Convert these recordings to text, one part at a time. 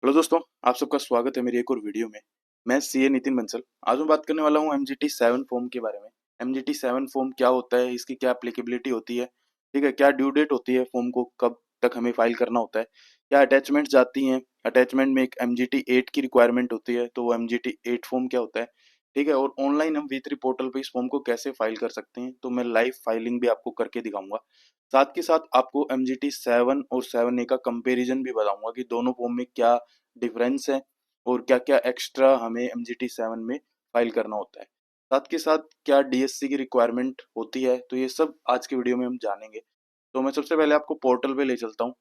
Hello दोस्तों, आप सबका स्वागत है मेरी एक और वीडियो में। मैं सीए नितिन बंसल। आज मैं बात करने वाला हूँ एमजीटी 7 फॉर्म के बारे में। एमजीटी 7 फॉर्म क्या होता है, इसकी क्या एप्लीकेबिलिटी होती है, ठीक है, क्या ड्यू डेट होती है, फॉर्म को कब तक हमें फाइल करना होता है, क्या अटैचमेंट जाती हैं, अटैचमेंट में एक एमजीटी 8 की रिक्वायरमेंट होती है, तो वो एमजीटी 8 फॉर्म क्या होता है, ठीक है, और ऑनलाइन हम V3 पोर्टल पे इस फॉर्म को कैसे फाइल कर सकते हैं, तो मैं लाइव फाइलिंग भी आपको करके दिखाऊंगा। साथ के साथ आपको एमजीटी 7 और 7A का कंपेरिजन भी बताऊंगा कि दोनों फॉर्म में क्या डिफरेंस है और क्या क्या एक्स्ट्रा हमें एमजीटी 7 में फाइल करना होता है। साथ के साथ क्या डीएससी की रिक्वायरमेंट होती है, तो ये सब आज के वीडियो में हम जानेंगे। तो मैं सबसे पहले आपको पोर्टल पे ले चलता हूँ,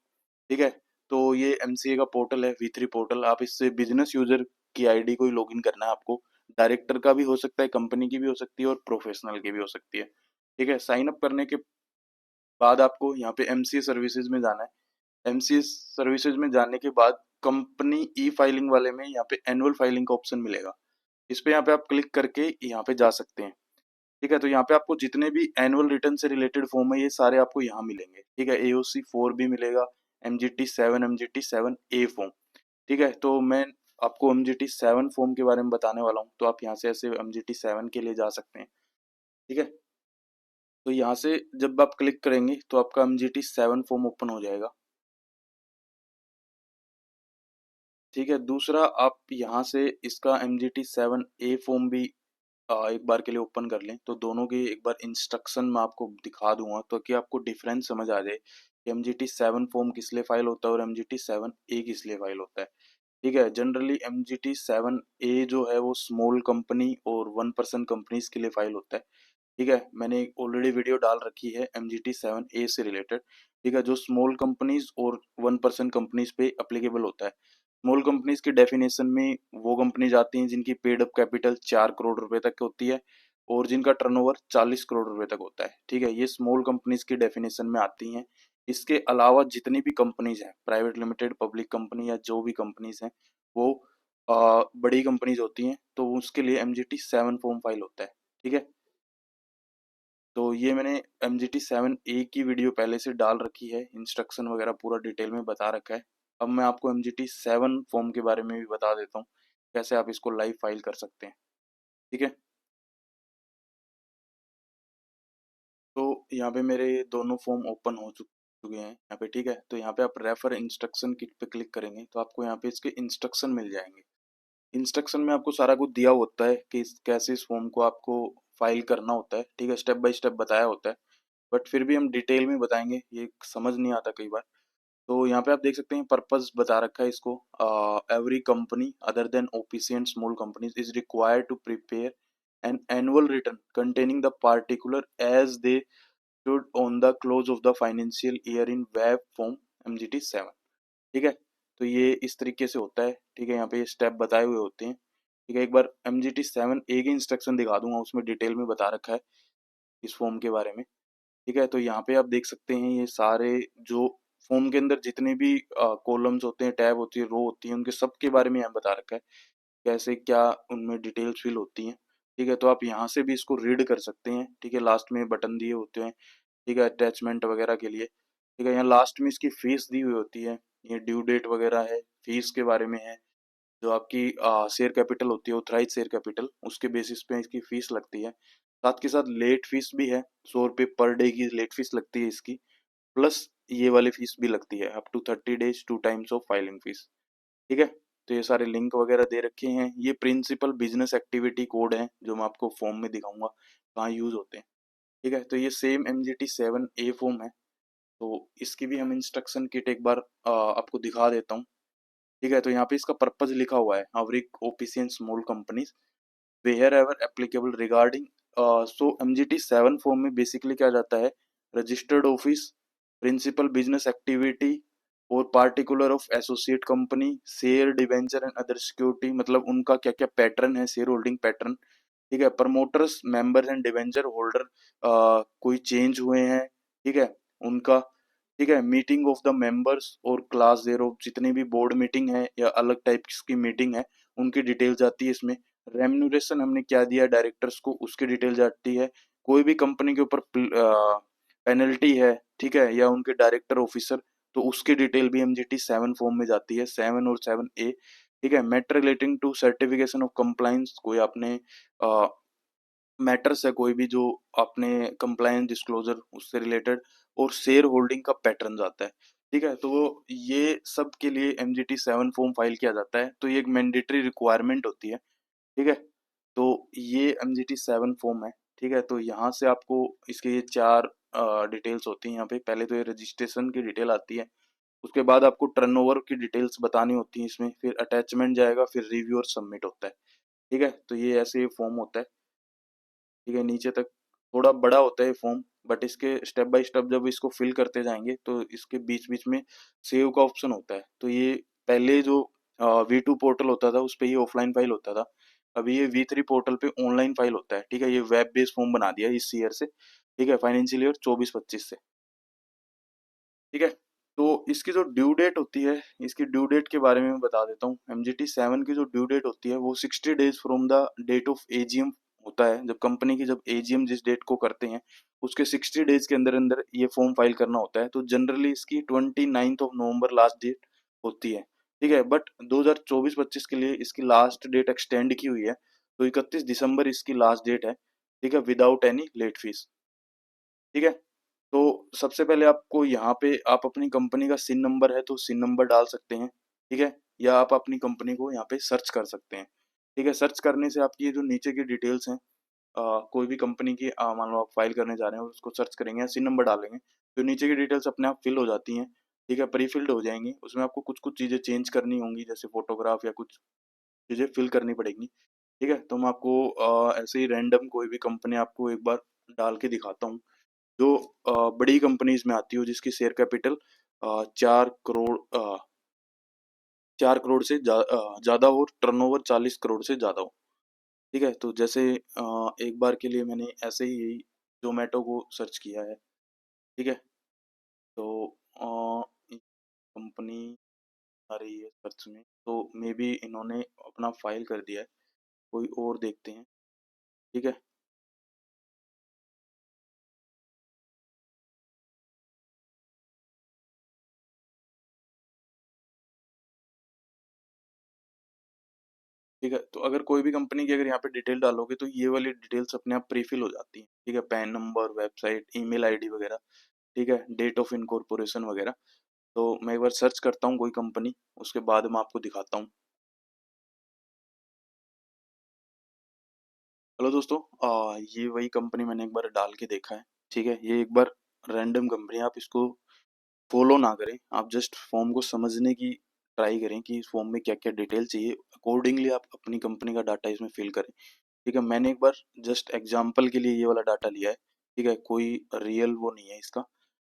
ठीक है। तो ये एमसीए का पोर्टल है, V3 पोर्टल। आप इससे बिजनेस यूजर की आईडी को ही लॉगिन करना है आपको। डायरेक्टर का भी हो सकता है, कंपनी की भी हो सकती है और प्रोफेशनल की भी हो सकती है, ठीक है। साइन अप करने के बाद आपको यहाँ पे एमसीए सर्विसेज में जाना है। एमसीए सर्विसेज में जाने के बाद कंपनी ई फाइलिंग वाले में यहाँ पे एनुअल फाइलिंग का ऑप्शन मिलेगा। इस पे यहाँ पे आप क्लिक करके यहाँ पे जा सकते हैं, ठीक है। तो यहाँ पे आपको जितने भी एनुअल रिटर्न से रिलेटेड फॉर्म है ये सारे आपको यहाँ मिलेंगे, ठीक है। एओसी 4 भी मिलेगा, एमजीटी 7, एमजीटी 7A फॉर्म, ठीक है। तो मैं आपको एमजीटी 7 फॉर्म के बारे में बताने वाला हूँ, तो आप यहाँ से ऐसे एमजीटी 7 के लिए जा सकते हैं, ठीक है। तो यहाँ से जब आप क्लिक करेंगे तो आपका एमजीटी 7 फॉर्म ओपन हो जाएगा, ठीक है। दूसरा, आप यहाँ से इसका एमजीटी 7A फॉर्म भी एक बार के लिए ओपन कर लें, तो दोनों की एक बार इंस्ट्रक्शन मैं आपको दिखा दूंगा तो कि आपको डिफरेंस समझ आ जाए कि एमजीटी 7 फॉर्म किस लिए फाइल होता है और एमजीटी 7A किस लिए फाइल होता है, ठीक है। जनरली एमजीटी 7A जो है वो स्मॉल कंपनी और 1% कंपनीज के लिए फाइल होता है, ठीक है। मैंने ऑलरेडी वीडियो डाल रखी है एमजीटी 7A से रिलेटेड, ठीक है, जो स्मॉल कंपनीज और 1% कंपनीज पे अप्लीकेबल होता है। स्मॉल कंपनीज की डेफिनेशन में वो कंपनीज आती हैं जिनकी पेड अप कैपिटल 4 करोड़ रुपए तक होती है और जिनका टर्नओवर 40 करोड़ रुपए तक होता है, ठीक है। ये स्मॉल कंपनीज की डेफिनेशन में आती हैं। इसके अलावा जितनी भी कंपनीज हैं, प्राइवेट लिमिटेड, पब्लिक कंपनी या जो भी कंपनीज हैं, वो बड़ी कंपनीज होती हैं, तो उसके लिए एमजीटी 7 फॉर्म फाइल होता है, ठीक है। तो ये मैंने एमजीटी 7A की वीडियो पहले से डाल रखी है, इंस्ट्रक्शन वगैरह पूरा डिटेल में बता रखा है। अब मैं आपको एमजीटी 7 फॉर्म के बारे में भी बता देता हूँ, कैसे आप इसको लाइव फाइल कर सकते हैं, ठीक है। तो यहाँ पे मेरे दोनों फॉर्म ओपन हो चुके हैं यहाँ पे, ठीक है। तो यहाँ पे आप रेफर इंस्ट्रक्शन किट पे क्लिक करेंगे तो आपको यहाँ पे इसके इंस्ट्रक्शन मिल जाएंगे। इंस्ट्रक्शन में आपको सारा कुछ दिया होता है कि कैसे इस फॉर्म को आपको फाइल करना होता है, ठीक है, स्टेप बाय स्टेप बताया होता है। बट फिर भी हम डिटेल में बताएंगे, ये समझ नहीं आता कई बार। तो यहाँ पे आप देख सकते हैं पर्पस बता रखा है इसको। Every company other than OPC and small companies is required to prepare an annual return containing the particular as they should on the close of the financial year in web form MGT 7, ठीक है। तो ये इस तरीके से होता है, ठीक है। यहाँ पे ये स्टेप बताए हुए होते हैं, ठीक है। एक बार एमजीटी 7A के इंस्ट्रक्शन दिखा दूंगा, उसमें डिटेल में बता रखा है इस फॉर्म के बारे में, ठीक है। तो यहाँ पे आप देख सकते हैं ये सारे जो फॉर्म के अंदर जितने भी कॉलम्स होते हैं, टैब होती है, रो होती है, उनके सब के बारे में यहाँ बता रखा है कैसे क्या उनमें डिटेल्स फिल होती हैं, ठीक है। तो आप यहाँ से भी इसको रीड कर सकते हैं, ठीक है। लास्ट में बटन दिए होते हैं, ठीक है, अटैचमेंट वगैरह के लिए, ठीक है। यहाँ लास्ट में इसकी फीस दी हुई होती है, ये ड्यू डेट वगैरह है, फीस के बारे में है, जो आपकी शेयर कैपिटल होती है, ऑथराइज शेयर कैपिटल, उसके बेसिस पे इसकी फीस लगती है। साथ के साथ लेट फीस भी है, 100 रुपये पर डे की लेट फीस लगती है इसकी, प्लस ये वाली फीस भी लगती है up to 30 days 2 times of filing fees, ठीक है। तो ये सारे लिंक वगैरह दे रखे हैं। ये प्रिंसिपल बिजनेस एक्टिविटी कोड है जो मैं आपको फॉर्म में दिखाऊंगा कहाँ यूज होते हैं, ठीक है। तो ये सेम एमजीटी 7A फॉर्म है, तो इसकी भी हम इंस्ट्रक्शन किट एक बार आपको दिखा देता हूँ, ठीक है। तो यहाँ पे इसका पर्पज लिखा हुआ है, अवरी OPC and small companies wherever applicable regarding. So MGT 7 form में बेसिकली क्या जाता है, registered office, principal business activity और particular of associate company, share debenture and other security, मतलब उनका क्या क्या पैटर्न है, शेयर होल्डिंग पैटर्न, ठीक है। Promoters, members and debenture holder कोई चेंज हुए हैं, ठीक है, उनका, ठीक है। मीटिंग ऑफ द मेंबर्स और क्लास जेरो, जितनी भी बोर्ड मीटिंग है या अलग टाइप की मीटिंग है उनकी डिटेल जाती है इसमें। रेम्यूनरेशन हमने क्या दिया डायरेक्टर्स को, उसकी डिटेल जाती है। कोई भी कंपनी के ऊपर पेनल्टी है, ठीक है, या उनके डायरेक्टर ऑफिसर तो उसकी डिटेल भी MGT 7 फॉर्म में जाती है, 7 और 7A। ठीक है। Matter relating to certification of compliance, कोई आपने मैटर्स है कोई भी जो आपने कंप्लायंस डिस्क्लोजर उससे रिलेटेड, और शेयर होल्डिंग का पैटर्न आता है। ठीक है। तो वो ये सब के लिए MGT 7 फॉर्म फाइल किया जाता है, तो ये एक मैंडेटरी रिक्वायरमेंट होती है। ठीक है। तो ये MGT 7 फॉर्म है। ठीक है। तो यहाँ से आपको इसके ये 4 डिटेल्स होती हैं यहाँ पे। पहले तो ये रजिस्ट्रेशन की डिटेल आती है, उसके बाद आपको टर्नओवर की डिटेल्स बतानी होती है इसमें, फिर अटैचमेंट जाएगा, फिर रिव्यू और सबमिट होता है। ठीक है। तो ये ऐसे फॉर्म होता है। ठीक है। नीचे तक थोड़ा बड़ा होता है फॉर्म, बट इसके स्टेप बाय स्टेप जब इसको फिल करते जाएंगे तो इसके बीच बीच में सेव का ऑप्शन होता है। तो ये पहले जो V2 पोर्टल होता था उस पे ये ऑफलाइन फाइल होता था, अभी ये V3 पोर्टल पे ऑनलाइन फाइल होता है। ठीक है। ये वेब बेस्ड फॉर्म बना दिया इस ईयर से। ठीक है। फाइनेंशियल ईयर 24-25 से। ठीक है। तो इसकी जो ड्यू डेट होती है, इसकी ड्यू डेट के बारे में मैं बता देता हूँ। MGT 7 की जो ड्यू डेट होती है वो 60 days from the date of AGM होता है। जब कंपनी की जब AGM जिस डेट को करते हैं उसके 60 डेज के अंदर अंदर ये फॉर्म फाइल करना होता है। तो जनरली इसकी 29 नवंबर लास्ट डेट होती है। ठीक है। बट 2024-25 के लिए इसकी लास्ट डेट एक्सटेंड की हुई है, तो 31 दिसंबर इसकी लास्ट डेट है। ठीक है। Without any late fees. ठीक है। तो सबसे पहले आपको यहाँ पे आप अपनी कंपनी का सिन नंबर है तो सिन नंबर डाल सकते हैं। ठीक है। या आप अपनी कंपनी को यहाँ पे सर्च कर सकते हैं। ठीक है। सर्च करने से आपकी ये जो नीचे की डिटेल्स हैं, कोई भी कंपनी की मान लो आप फाइल करने जा रहे हैं और उसको सर्च करेंगे या सिन नंबर डालेंगे तो नीचे की डिटेल्स अपने आप फिल हो जाती हैं। ठीक है। प्री फिल्ड हो जाएंगी, उसमें आपको कुछ कुछ चीज़ें चेंज करनी होंगी, जैसे फोटोग्राफ या कुछ चीज़ें फिल करनी पड़ेंगी। ठीक है। तो मैं आपको ऐसे ही रैंडम कोई भी कंपनी आपको एक बार डाल के दिखाता हूँ जो बड़ी कंपनीज में आती हो, जिसकी शेयर कैपिटल 4 करोड़ 4 करोड़ से ज्यादा हो, टर्नओवर 40 करोड़ से ज्यादा हो। ठीक है। तो जैसे एक बार के लिए मैंने ऐसे ही जोमेटो को सर्च किया है। ठीक है। तो कंपनी आ रही है सर्च में, तो मे बी इन्होंने अपना फाइल कर दिया है, कोई और देखते हैं। ठीक है। ठीक है। तो अगर कोई भी कंपनी की अगर यहाँ पे डिटेल डालोगे तो ये वाली डिटेल्स अपने आप प्री फिल हो जाती हैं। ठीक है। Pan number, website, email ID वगैरह। ठीक है। डेट ऑफ इनकॉर्पोरेशन वगैरह। तो मैं एक बार सर्च करता हूँ कोई कंपनी, उसके बाद मैं आपको दिखाता हूँ। हेलो दोस्तों, ये वही कंपनी मैंने एक बार डाल के देखा है। ठीक है। ये एक बार रैंडम कंपनी, आप इसको फॉलो ना करें, आप जस्ट फॉर्म को समझने की ट्राई करें कि इस फॉर्म में क्या क्या डिटेल चाहिए, अकॉर्डिंगली आप अपनी कंपनी का डाटा इसमें फिल करें। ठीक है। मैंने एक बार जस्ट एग्जांपल के लिए ये वाला डाटा लिया है। ठीक है। कोई रियल वो नहीं है इसका।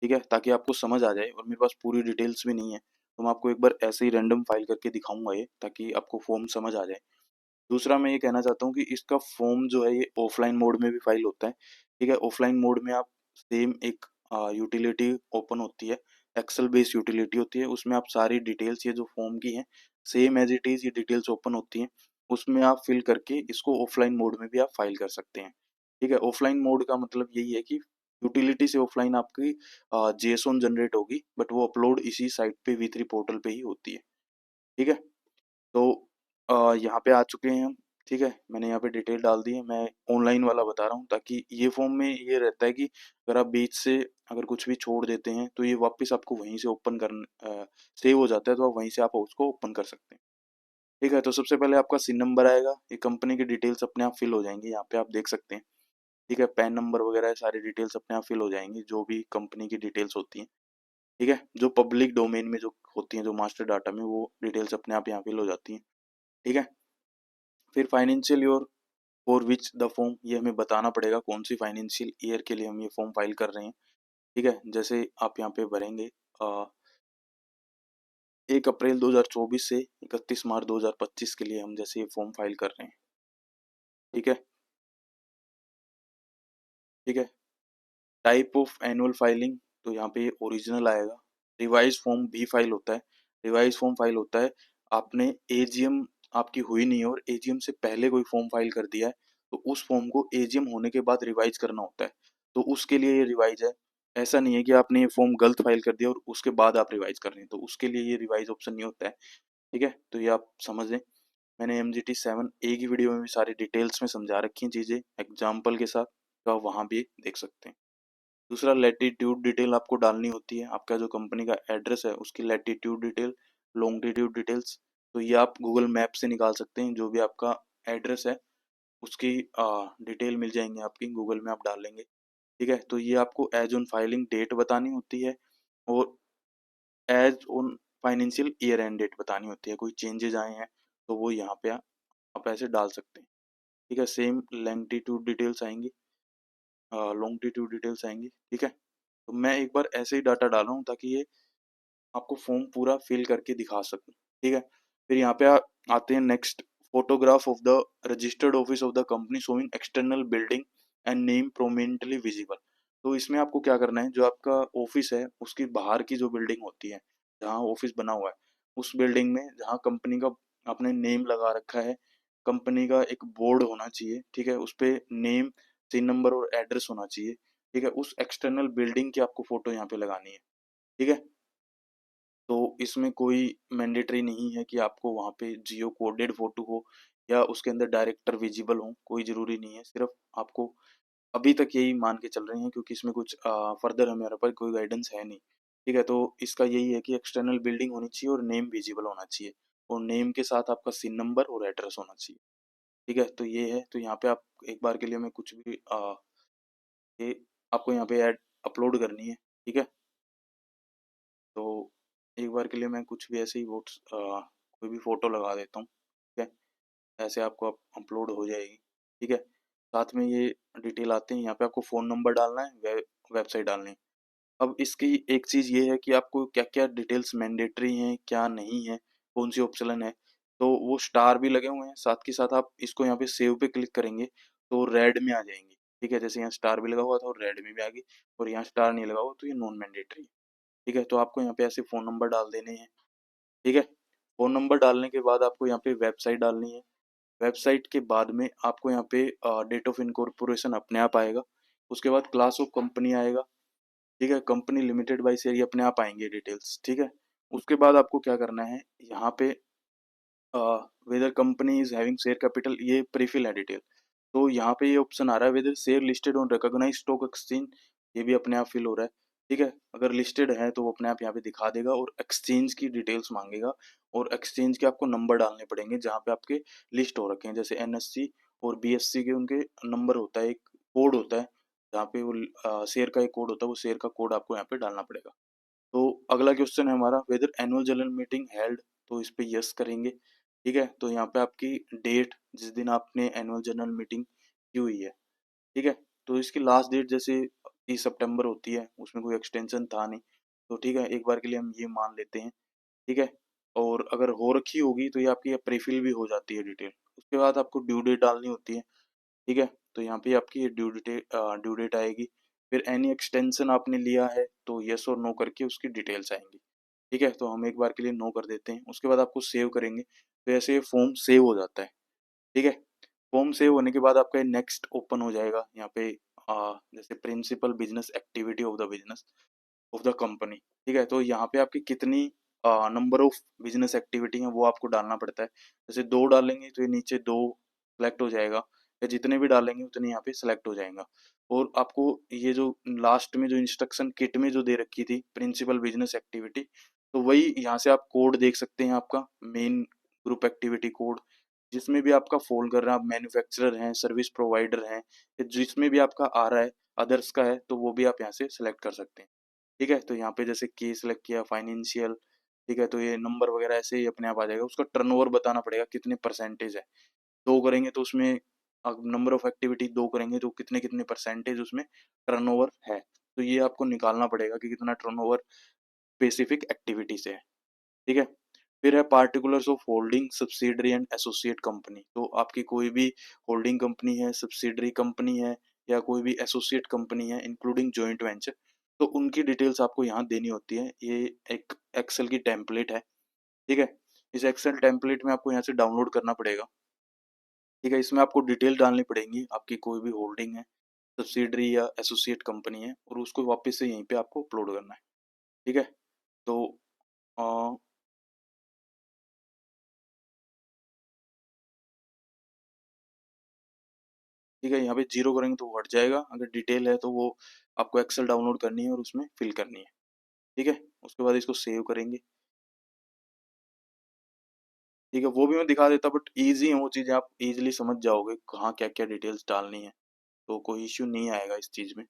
ठीक है। ताकि आपको समझ आ जाए, और मेरे पास पूरी डिटेल्स भी नहीं है, तो मैं आपको एक बार ऐसे ही रैंडम फाइल करके दिखाऊंगा ये, ताकि आपको फॉर्म समझ आ जाए। दूसरा मैं ये कहना चाहता हूँ कि इसका फॉर्म जो है ये ऑफलाइन मोड में भी फाइल होता है। ठीक है। ऑफलाइन मोड में आप सेम एक यूटिलिटी ओपन होती है, एक्सेल बेस्ड यूटिलिटी होती है, उसमें आप सारी डिटेल्स ये जो फॉर्म की हैं सेम एज इट इज ये डिटेल्स ओपन होती हैं, उसमें आप फिल करके इसको ऑफलाइन मोड में भी आप फाइल कर सकते हैं। ठीक है। ऑफलाइन मोड का मतलब यही है कि यूटिलिटी से ऑफलाइन आपकी जेसोन जनरेट होगी, बट वो अपलोड इसी साइट पे V3 पोर्टल पे ही होती है। ठीक है। तो यहाँ पे आ चुके हैं हम। ठीक है। मैंने यहाँ पे डिटेल डाल दी है, मैं ऑनलाइन वाला बता रहा हूँ, ताकि ये फॉर्म में ये रहता है कि अगर आप बीच से अगर कुछ भी छोड़ देते हैं तो ये वापस आपको वहीं से ओपन कर सेव हो जाता है, तो आप वहीं से आप उसको ओपन कर सकते हैं। ठीक है। तो सबसे पहले आपका सिन नंबर आएगा, ये कंपनी की डिटेल्स अपने आप फिल हो जाएंगी, यहाँ पे आप देख सकते हैं। ठीक है। पैन नंबर वगैरह सारी डिटेल्स अपने आप फिल हो जाएंगी, जो भी कंपनी की डिटेल्स होती हैं। ठीक है। जो पब्लिक डोमेन में जो होती हैं, जो मास्टर डाटा में, वो डिटेल्स अपने आप यहाँ फिल हो जाती हैं। ठीक है। फिर financial year for which the form, ये हमें बताना पड़ेगा कौन सी फाइनेंशियल ईयर के लिए हम ये फॉर्म फाइल कर रहे हैं। ठीक है। जैसे आप यहाँ पे भरेंगे 1 अप्रैल 2024 से 31 मार्च 2025 के लिए हम जैसे ये फॉर्म फाइल कर रहे हैं। ठीक है। ठीक है। टाइप ऑफ एनुअल फाइलिंग, तो यहाँ पे ओरिजिनल आएगा। रिवाइज फॉर्म भी फाइल होता है। रिवाइज फॉर्म फाइल होता है, आपने एजीएम आपकी हुई नहीं है और एजीएम से पहले कोई फॉर्म फाइल कर दिया है, तो उस फॉर्म को एजीएम होने के बाद रिवाइज करना होता है, तो उसके लिए ये रिवाइज है। ऐसा नहीं है कि आपने ये फॉर्म गलत फाइल कर दिया और उसके बाद आप रिवाइज कर रहे हैं, तो उसके लिए ये रिवाइज ऑप्शन नहीं होता है। ठीक है, तो ये आप समझ लें। मैंने MGT 7A की वीडियो में भी सारी डिटेल्स में समझा रखी हैं चीज़ें एग्जाम्पल के साथ, तो आप वहाँ भी देख सकते हैं। दूसरा, लैटिट्यूड डिटेल आपको डालनी होती है, आपका जो कंपनी का एड्रेस है उसकी लैटिट्यूड डिटेल, लॉन्गिट्यूड डिटेल्स, तो ये आप गूगल मैप से निकाल सकते हैं। जो भी आपका एड्रेस है उसकी डिटेल मिल जाएंगे आपकी, गूगल में आप डाल लेंगे। ठीक है, तो ये आपको एज ऑन फाइलिंग डेट बतानी होती है और as on financial year end date बतानी होती है। कोई चेंजेस आए हैं तो वो यहाँ पे आप ऐसे डाल सकते हैं। ठीक है, सेम लैंगिट्यूड डिटेल्स आएंगी, लॉन्गिट्यूड डिटेल्स आएंगी। ठीक है, तो मैं एक बार ऐसे ही डाटा डाल रहा हूँ ताकि ये आपको फॉर्म पूरा फिल करके दिखा सकूं। ठीक है, फिर यहाँ पे आते हैं next, photograph of the registered office of the company showing external building and name prominently visible. तो इसमें आपको क्या करना है, जो आपका ऑफिस है उसकी बाहर की जो बिल्डिंग होती है जहाँ ऑफिस बना हुआ है, उस बिल्डिंग में जहाँ कंपनी का आपने नेम लगा रखा है, कंपनी का एक बोर्ड होना चाहिए। ठीक है, उस पे नेम, सिन नंबर और एड्रेस होना चाहिए। ठीक है, उस एक्सटर्नल बिल्डिंग की आपको फोटो यहाँ पे लगानी है। ठीक है, तो इसमें कोई मैंडेटरी नहीं है कि आपको वहाँ पे जियो कोडेड फोटो हो या उसके अंदर डायरेक्टर विजिबल हो, कोई ज़रूरी नहीं है। सिर्फ आपको अभी तक यही मान के चल रहे हैं क्योंकि इसमें कुछ फर्दर हमारे पास कोई गाइडेंस है नहीं। ठीक है, तो इसका यही है कि एक्सटर्नल बिल्डिंग होनी चाहिए और नेम विजिबल होना चाहिए और नेम के साथ आपका सिन नंबर और एड्रेस होना चाहिए। ठीक है, तो ये है। तो यहाँ पे आप एक बार के लिए मैं कुछ भी ये आपको यहाँ पे ऐड अपलोड करनी है। ठीक है, तो एक बार के लिए मैं कुछ भी ऐसे ही वोट्स कोई भी फ़ोटो लगा देता हूँ। ठीक है, ऐसे आपको अपलोड हो जाएगी। ठीक है, साथ में ये डिटेल आते हैं, यहाँ पे आपको फ़ोन नंबर डालना है, वेबसाइट डालनी है। अब इसकी एक चीज़ ये है कि आपको क्या-क्या डिटेल्स मैंडेटरी हैं, क्या नहीं है, कौन-सी ऑप्शनल है, तो वो स्टार भी लगे हुए हैं। साथ के साथ आप इसको यहाँ पे सेव पे क्लिक करेंगे, तो रेड में आ जाएँगी। ठीक है, जैसे यहाँ स्टार भी लगा हुआ था और रेड में भी आ गई और यहाँ स्टार नहीं लगा हुआ तो ये नॉन मैंडेटरी है। ठीक है, तो आपको यहाँ पे ऐसे फ़ोन नंबर डाल देने हैं। ठीक है, फ़ोन नंबर डालने के बाद आपको यहाँ पे वेबसाइट डालनी है। वेबसाइट के बाद में आपको यहाँ पे डेट ऑफ इनकॉर्पोरेशन अपने आप आएगा। उसके बाद क्लास ऑफ कंपनी आएगा। ठीक है, कंपनी लिमिटेड बाय शेयर, ये अपने आप आएंगे डिटेल्स। ठीक है, उसके बाद आपको क्या करना है, यहाँ पे whether company is having share capital, ये प्रीफिल है डिटेल। तो यहाँ पे ये ऑप्शन आ रहा है whether share listed on recognised stock exchange, ये भी अपने आप फिल हो रहा है। ठीक है, अगर लिस्टेड है तो वो अपने आप यहाँ पे दिखा देगा और एक्सचेंज की डिटेल्स मांगेगा और एक्सचेंज के आपको नंबर डालने पड़ेंगे जहाँ पे आपके लिस्ट हो रखे हैं, जैसे NSC और BSC के उनके नंबर होता है, एक कोड होता है जहाँ पे वो शेयर का एक कोड होता है, वो शेयर का कोड आपको यहाँ पे डालना पड़ेगा। तो अगला क्वेश्चन है हमारा, whether annual general meeting held, तो इस पे यस करेंगे। ठीक है, तो यहाँ पे आपकी डेट जिस दिन आपने एनुअल जनरल मीटिंग की हुई है। ठीक है, तो इसकी लास्ट डेट जैसे 30 सितंबर होती है, उसमें कोई एक्सटेंशन था नहीं, तो ठीक है, एक बार के लिए हम ये मान लेते हैं। ठीक है, और अगर हो रखी होगी तो ये आपकी प्रीफिल भी हो जाती है डिटेल। उसके बाद आपको ड्यू डेट डालनी होती है। ठीक है, तो यहाँ पे आपकी ड्यू डेट आएगी। फिर एनी एक्सटेंशन आपने लिया है तो यस और नो करके उसकी डिटेल्स आएंगी। ठीक है, तो हम एक बार के लिए नो कर देते हैं। उसके बाद आपको सेव करेंगे तो ऐसे ये फॉर्म सेव हो जाता है। ठीक है, फॉर्म सेव होने के बाद आपका नेक्स्ट ओपन हो जाएगा यहाँ पे, जैसे principal business activity of the business of the company. ठीक है, तो यहाँ पे आपकी कितनी नंबर ऑफ बिजनेस एक्टिविटी है वो आपको डालना पड़ता है। जैसे 2 डालेंगे तो ये नीचे 2 सेलेक्ट हो जाएगा, या जितने भी डालेंगे उतने यहाँ पे सेलेक्ट हो जाएगा। और आपको ये जो लास्ट में जो इंस्ट्रक्शन किट में जो दे रखी थी प्रिंसिपल बिजनेस एक्टिविटी, तो वही यहाँ से आप कोड देख सकते हैं, आपका मेन ग्रुप एक्टिविटी कोड, जिसमें भी आपका फॉल कर रहा है, आप मैन्युफैक्चरर हैं, सर्विस प्रोवाइडर हैं, या जिसमें भी आपका आ रहा है अदर्स का है, तो वो भी आप यहाँ से सेलेक्ट कर सकते हैं। ठीक है, तो यहाँ पे जैसे के सेलेक्ट किया, फाइनेंशियल। ठीक है, तो ये नंबर वगैरह ऐसे ही अपने आप आ जाएगा। उसका टर्नओवर बताना पड़ेगा कितने परसेंटेज है। 2 करेंगे तो उसमें नंबर ऑफ एक्टिविटी 2 करेंगे तो कितने कितने परसेंटेज उसमें टर्नओवर है, तो ये आपको निकालना पड़ेगा कि कितना टर्नओवर स्पेसिफिक एक्टिविटी से है। ठीक है, फिर है particulars of holding subsidiary and associate company. तो आपकी कोई भी होल्डिंग कंपनी है, सब्सिडरी कंपनी है, या कोई भी एसोसिएट कंपनी है इंक्लूडिंग जॉइंट वेंचर, तो उनकी डिटेल्स आपको यहाँ देनी होती है। ये एक एक्सेल की टेम्पलेट है। ठीक है, इस एक्सेल टेम्पलेट में आपको यहाँ से डाउनलोड करना पड़ेगा। ठीक है, इसमें आपको डिटेल डालनी पड़ेंगी, आपकी कोई भी होल्डिंग है, सब्सिडरी या एसोसिएट कंपनी है, और उसको वापस से यहीं पे आपको अपलोड करना है। ठीक है, तो अ, ठीक है, यहाँ पे जीरो करेंगे तो वो हट जाएगा। अगर डिटेल है तो वो आपको एक्सेल डाउनलोड करनी है और उसमें फिल करनी है। ठीक है, उसके बाद इसको सेव करेंगे। ठीक है, वो भी मैं दिखा देता, बट ईजी है वो चीज़ें, आप इजीली समझ जाओगे कहाँ क्या क्या डिटेल्स डालनी है, तो कोई इश्यू नहीं आएगा इस चीज़ में।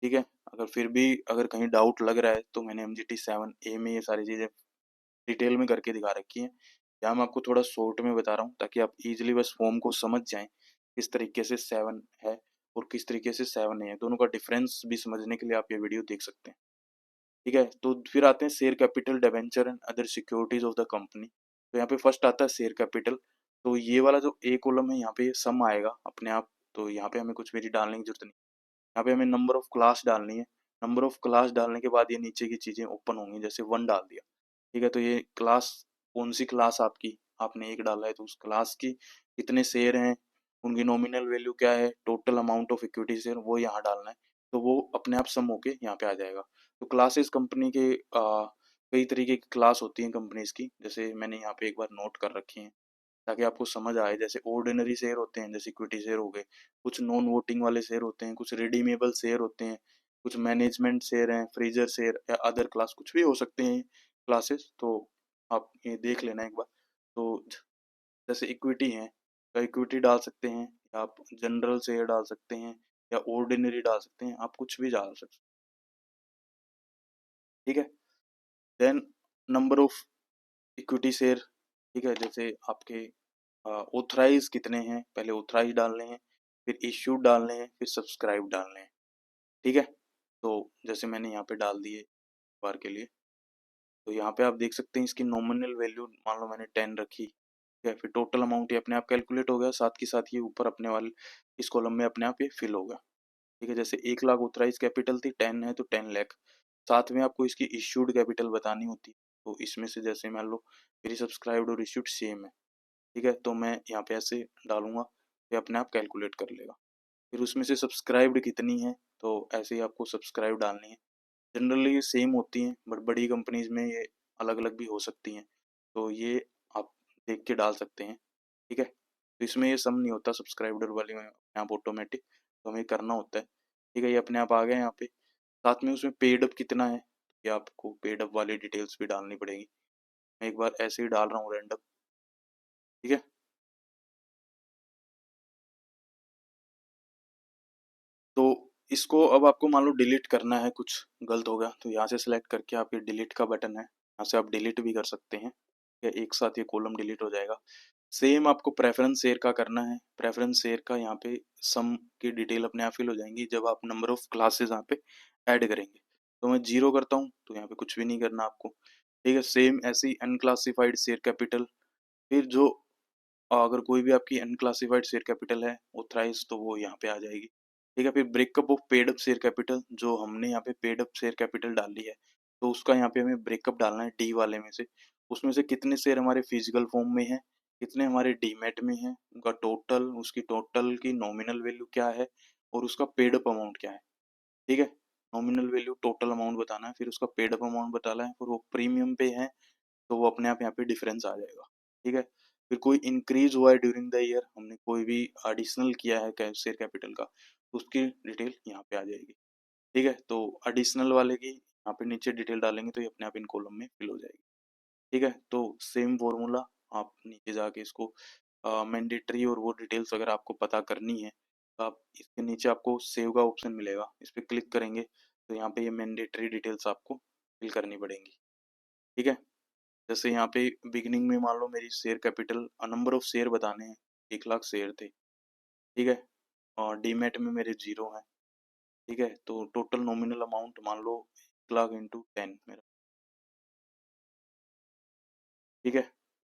ठीक है, अगर फिर भी अगर कहीं डाउट लग रहा है तो मैंने MGT 7A में ये सारी चीज़ें डिटेल में करके दिखा रखी हैं। यहाँ मैं आपको थोड़ा शॉर्ट में बता रहा हूँ ताकि आप इजीली बस फॉर्म को समझ जाएं, किस तरीके से 7 है और किस तरीके से 7 नहीं है। दोनों का डिफरेंस भी समझने के लिए आप ये वीडियो देख सकते हैं। ठीक है, तो फिर आते हैं share capital, debenture and other securities of the company. तो यहाँ पे फर्स्ट आता है शेयर कैपिटल। तो ये वाला जो ए कॉलम है यहाँ पे सम आएगा अपने आप, तो यहाँ पे हमें कुछ भी डालने की जरूरत नहीं। यहाँ पे हमें नंबर ऑफ क्लास डालनी है। नंबर ऑफ क्लास डालने के बाद ये नीचे की चीजें ओपन होंगी, जैसे 1 डाल दिया। ठीक है, तो ये क्लास, कौन सी क्लास आपकी, आपने एक डाला है तो उस क्लास की कितने शेयर हैं, उनकी नॉमिनल वैल्यू क्या है, total amount of equity share वो यहाँ डालना है। तो वो अपने आप सम होके यहाँ पे आ जाएगा। तो क्लासेस कंपनी के कई तरीके की क्लास होती हैं कंपनीज की, जैसे मैंने यहाँ पे एक बार नोट कर रखी है ताकि आपको समझ आए। जैसे ऑर्डिनरी शेयर होते हैं, जैसे इक्विटी शेयर हो गए, कुछ नॉन वोटिंग वाले शेयर होते हैं, कुछ रिडीमेबल शेयर होते हैं, कुछ मैनेजमेंट शेयर हैं, फ्रीजर शेयर या अदर क्लास, कुछ भी हो सकते हैं क्लासेस। तो आप ये देख लेना एक बार। तो जैसे इक्विटी है तो इक्विटी डाल सकते हैं, या आप जनरल शेयर डाल सकते हैं, या ऑर्डिनरी डाल सकते हैं, आप कुछ भी डाल सकते हैं। ठीक है, then number of equity share. ठीक है, जैसे आपके ऑथराइज कितने हैं, पहले ऑथराइज डालने हैं, फिर इश्यूड डालने हैं, फिर सब्सक्राइब डालने हैं। ठीक है, तो जैसे मैंने यहाँ पे डाल दिए बार के लिए, तो यहाँ पे आप देख सकते हैं इसकी नॉमिनल वैल्यू मान लो मैंने 10 रखी। ठीक है, फिर टोटल अमाउंट ये अपने आप कैलकुलेट हो गया, साथ के साथ ये ऊपर अपने वाले इस कॉलम में अपने आप ये फिल होगा। ठीक है, जैसे 1 लाख ऑथराइज कैपिटल थी, 10 है तो 10 लाख। साथ में आपको इसकी इश्यूड कैपिटल बतानी होती है, तो इसमें से जैसे मान लो मेरी सब्सक्राइब्ड और इश्यूड सेम है। ठीक है, तो मैं यहाँ पे ऐसे डालूंगा, ये अपने आप कैलकुलेट कर लेगा। फिर उसमें से सब्सक्राइब्ड कितनी है, तो ऐसे ही आपको सब्सक्राइब डालनी है। जनरली ये सेम होती हैं, बट बड़ी कंपनीज में ये अलग अलग भी हो सकती हैं, तो ये आप देख के डाल सकते हैं। ठीक है, तो इसमें ये सम नहीं होता सब्सक्राइबर वाले में, अपने आप ऑटोमेटिक, तो हमें करना होता है। ठीक है, ये अपने आप आ गया यहाँ पे। साथ में उसमें पेड अप कितना है, ये आपको पेड अप वाली डिटेल्स भी डालनी पड़ेगी। मैं एक बार ऐसे ही डाल रहा हूँ रैंडम। ठीक है, तो इसको अब आपको मान लो डिलीट करना है, कुछ गलत हो गया तो यहाँ से सिलेक्ट करके आप ये डिलीट का बटन है, यहाँ से आप डिलीट भी कर सकते हैं, या एक साथ ये कॉलम डिलीट हो जाएगा। सेम आपको प्रेफरेंस शेयर का करना है। प्रेफरेंस शेयर का यहाँ पे सम की डिटेल अपने आप फिल हो जाएंगी जब आप नंबर ऑफ क्लासेस यहाँ पे ऐड करेंगे। तो मैं 0 करता हूँ, तो यहाँ पे कुछ भी नहीं करना आपको। ठीक है, सेम ऐसे ही अनक्लासिफाइड शेयर कैपिटल। फिर जो अगर कोई भी आपकी अनक्लासिफाइड शेयर कैपिटल है ऑथराइज, तो वो यहाँ पे आ जाएगी। ठीक है, फिर breakup of paid up share capital, जो हमने यहाँ पे पेड अप शेयर कैपिटल डाल ली है, तो उसका यहाँ पे हमें ब्रेकअप डालना है डी वाले में से। उसमें से कितने शेयर हमारे फिजिकल फॉर्म में है, कितने हमारे डीमेट में है, उनका टोटल, उसकी टोटल की नॉमिनल वैल्यू क्या है, और उसका पेड अप अमाउंट क्या है। ठीक है, नॉमिनल वैल्यू टोटल अमाउंट बताना है, फिर उसका पेड अप अमाउंट बताना है, और वो प्रीमियम पे है तो वो अपने आप यहाँ पे डिफरेंस आ जाएगा। ठीक है, फिर कोई इंक्रीज हुआ है ड्यूरिंग द ईयर, हमने कोई भी एडिशनल किया है शेयर कैपिटल का, तो उसकी डिटेल यहाँ पे आ जाएगी। ठीक है, तो एडिशनल वाले की यहाँ पे नीचे डिटेल डालेंगे तो ये अपने आप इन कॉलम में फिल हो जाएगी। ठीक है, तो सेम फॉर्मूला, आप नीचे जाके इसको मैंडेटरी और वो डिटेल्स अगर आपको पता करनी है, तो आप इसके नीचे आपको सेव का ऑप्शन मिलेगा, इस पर क्लिक करेंगे तो यहाँ पे ये मैंडेटरी डिटेल्स आपको फिल करनी पड़ेंगी। ठीक है, जैसे यहाँ पे बिगिनिंग में मान लो मेरी share capital, number of share बताने हैं, 1 लाख शेयर थे। ठीक है, और डीमेट में मेरे 0 हैं। ठीक है, तो टोटल नॉमिनल अमाउंट मान लो 1 लाख इंटू 10 मेरा। ठीक है,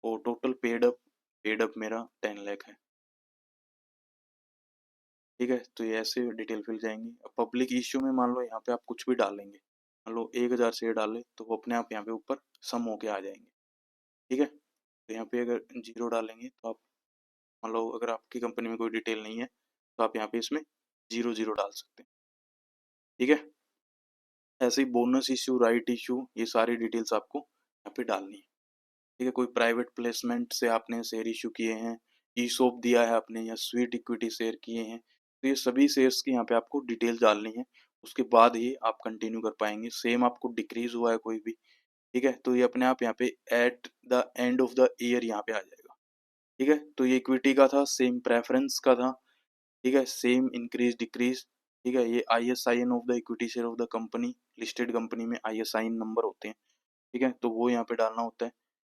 और टोटल पेड अप मेरा 10 लाख है। ठीक है, तो ये ऐसे डिटेल फिल जाएंगी। अब पब्लिक इश्यू में मान लो यहाँ पे आप कुछ भी डालेंगे, मान लो 1,000 शेयर डाले तो वो अपने आप यहाँ पे ऊपर सम होके आ जाएंगे। ठीक है, तो यहाँ पे अगर 0 डालेंगे तो आप मान लो अगर आपकी कंपनी में कोई डिटेल नहीं है तो आप यहाँ पे इसमें 0 डाल सकते हैं, ठीक है। ऐसे ही बोनस इश्यू, राइट इश्यू, ये सारी डिटेल्स आपको यहाँ पे डालनी है, ठीक है। कोई प्राइवेट प्लेसमेंट से आपने शेयर इशू किए हैं, ईसॉप दिया है आपने, या स्वीट इक्विटी शेयर किए हैं, तो ये सभी शेयर्स की यहाँ पे आपको डिटेल डालनी है। उसके बाद ही आप कंटिन्यू कर पाएंगे। सेम आपको डिक्रीज हुआ है कोई भी, ठीक है, तो ये अपने आप यहाँ पे eight the end of the year यहाँ पे आ जाएगा, ठीक है। तो ये इक्विटी का था, सेम प्रेफरेंस का था, ठीक है, सेम इंक्रीज डिक्रीज, ठीक है। ये ISIN of the equity share of the company, listed company में ISIN नंबर होते हैं, ठीक है, तो वो यहाँ पे डालना होता है।